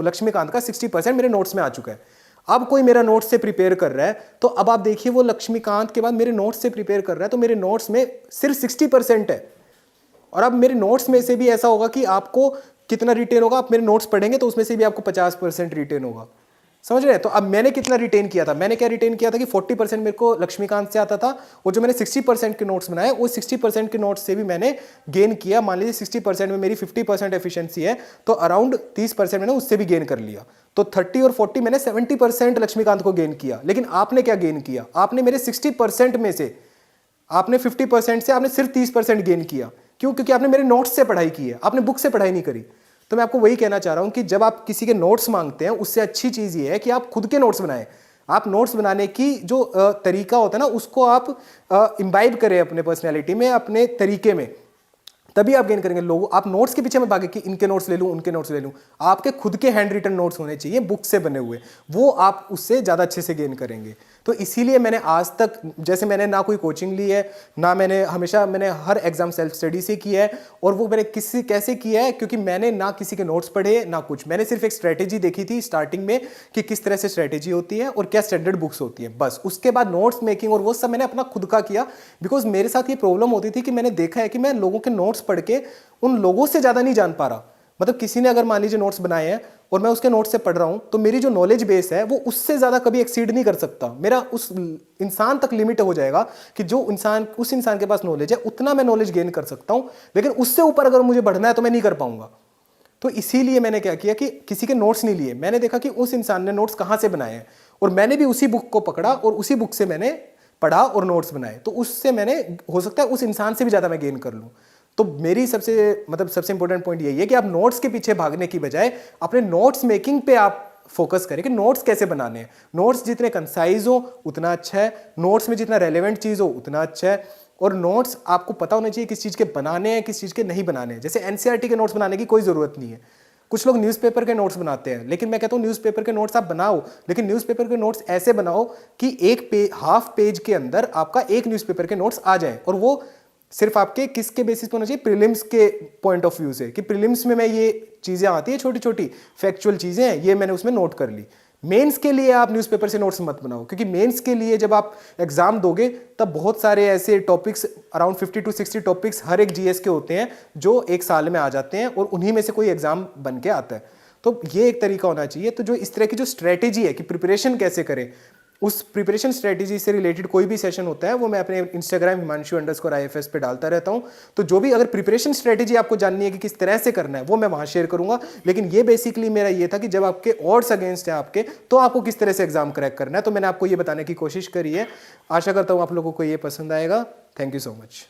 लक्ष्मीकांत का 60% मेरे नोट्स में आ चुका है। अब कोई मेरा नोट्स से प्रिपेयर कर रहा है तो अब आप देखिए वो लक्ष्मीकांत के बाद मेरे नोट्स से प्रिपेयर कर रहा है तो मेरे नोट्स में सिर्फ 60% है। और अब मेरे नोट्स में से भी ऐसा होगा कि आपको कितना रिटेन होगा, आप मेरे नोट्स पढ़ेंगे तो उसमें से भी आपको 50% रिटेन होगा। समझ रहे हैं? तो अब मैंने कितना रिटेन किया था, मैंने क्या रिटेन किया था कि 40% मेरे को लक्ष्मीकांत से आता था, और जो मैंने 60% के नोट्स बनाए वो 60% के नोट्स से भी मैंने गेन किया। मान लीजिए 60% में मेरी 50% एफिशिएंसी है तो अराउंड 30% मैंने उससे भी गेन कर लिया। तो 30 और 40 मैंने 70% लक्ष्मीकांत को गेन किया। लेकिन आपने क्या गेन किया? आपने मेरे 60% में से, आपने 50% से आपने सिर्फ 30% गेन किया। क्यों? क्योंकि आपने मेरे नोट्स से पढ़ाई की है, आपने बुक से पढ़ाई नहीं करी। तो मैं आपको वही कहना चाह रहा हूं कि जब आप किसी के नोट्स मांगते हैं उससे अच्छी चीज ये है कि आप खुद के नोट्स बनाएं। आप नोट्स बनाने की जो तरीका होता है ना उसको आप इम्बाइब करें अपने पर्सनैलिटी में, अपने तरीके में, तभी आप गेन करेंगे। लोग आप नोट्स के पीछे में भागे कि इनके नोट्स ले लूं, उनके नोट्स ले लूं। आपके खुद के हैंड रिटन नोट्स होने चाहिए, बुक से बने हुए, वो आप उससे ज़्यादा अच्छे से गेन करेंगे। तो इसीलिए मैंने आज तक, जैसे मैंने ना कोई कोचिंग ली है ना, मैंने हर एग्जाम सेल्फ स्टडी से किया है। और वो मैंने कैसे किया है, क्योंकि मैंने ना किसी के नोट्स पढ़े ना कुछ, मैंने सिर्फ एक स्ट्रैटेजी देखी थी स्टार्टिंग में कि किस तरह से स्ट्रैटेजी होती है और क्या स्टैंडर्ड बुक्स होती है, बस। उसके बाद नोट्स मेकिंग और वो सब मैंने अपना खुद का किया। बिकॉज मेरे साथ ये प्रॉब्लम होती थी कि मैंने देखा है कि मैं लोगों के नोट्स पढ़ के उन लोगों से ज़्यादा नहीं जान पा रहा। मतलब किसी ने अगर मान लीजिए नोट्स बनाए हैं और मैं उसके नोट्स से पढ़ रहा हूं तो मेरी जो नॉलेज बेस है वो उससे ज़्यादा कभी एक्सीड नहीं कर सकता। मेरा उस इंसान तक लिमिट हो जाएगा कि जो इंसान, उस इंसान के पास नॉलेज है उतना मैं नॉलेज गेन कर सकता हूं, लेकिन उससे ऊपर अगर मुझे बढ़ना है तो मैं नहीं कर पाऊंगा। तो इसीलिए मैंने क्या किया कि किसी के नोट्स नहीं लिए, मैंने देखा कि उस इंसान ने नोट्स कहाँ से बनाए हैं और मैंने भी उसी बुक को पकड़ा और उसी बुक से मैंने पढ़ा और नोट्स बनाए। तो उससे मैंने, हो सकता है उस इंसान से भी ज़्यादा मैं गेन कर लूँ। तो मेरी सबसे इंपॉर्टेंट पॉइंट यही है कि आप नोट्स के पीछे भागने की बजाय अपने नोट्स मेकिंग पे आप फोकस करें कि नोट्स कैसे बनाने हैं। नोट्स जितने कंसाइज हो उतना अच्छा है, नोट्स में जितना रेलेवेंट चीज़ हो उतना अच्छा है, और नोट्स आपको पता होना चाहिए किस चीज़ के बनाने हैं किस चीज़ के नहीं बनाने हैं। जैसे एनसीईआरटी के नोट्स बनाने की कोई ज़रूरत नहीं है। कुछ लोग न्यूज़पेपर के नोट्स बनाते हैं, लेकिन मैं कहता हूँ न्यूज़पेपर के नोट्स आप बनाओ, लेकिन न्यूज़पेपर के नोट्स ऐसे बनाओ कि हाफ पेज के अंदर आपका एक न्यूज़पेपर के नोट्स आ जाए, और वो सिर्फ आपके किसके बेसिस पे होना चाहिए, प्रीलिम्स के पॉइंट ऑफ व्यू से, कि प्रीलिम्स में मैं ये चीज़ें आती है, छोटी छोटी फैक्चुअल चीज़ें हैं, ये मैंने उसमें नोट कर ली। मेंस के लिए आप न्यूज़पेपर से नोट्स मत बनाओ, क्योंकि मेंस के लिए जब आप एग्जाम दोगे तब बहुत सारे ऐसे टॉपिक्स, अराउंड 50 to 60 टॉपिक्स हर एक जीएस के होते हैं जो एक साल में आ जाते हैं, और उन्हीं में से कोई एग्जाम बन के आता है। तो ये एक तरीका होना चाहिए। तो जो इस तरह की जो स्ट्रेटेजी है कि प्रिपरेशन कैसे करें, उस प्रिपरेशन स्ट्रेटेजी से रिलेटेड कोई भी सेशन होता है वो मैं अपने इंस्टाग्राम himanshu_ifs पे डालता रहता हूँ। तो जो भी अगर प्रिपरेशन स्ट्रेटेजी आपको जाननी है कि किस तरह से करना है वो मैं वहाँ शेयर करूँगा। लेकिन ये बेसिकली मेरा ये था कि जब आपके ऑड्स अगेंस्ट है आपके, तो आपको किस तरह से एग्जाम क्रैक करना है। तो मैंने आपको ये बताने की कोशिश करी है। आशा करता हूँ आप लोगों को ये पसंद आएगा। Thank you so much.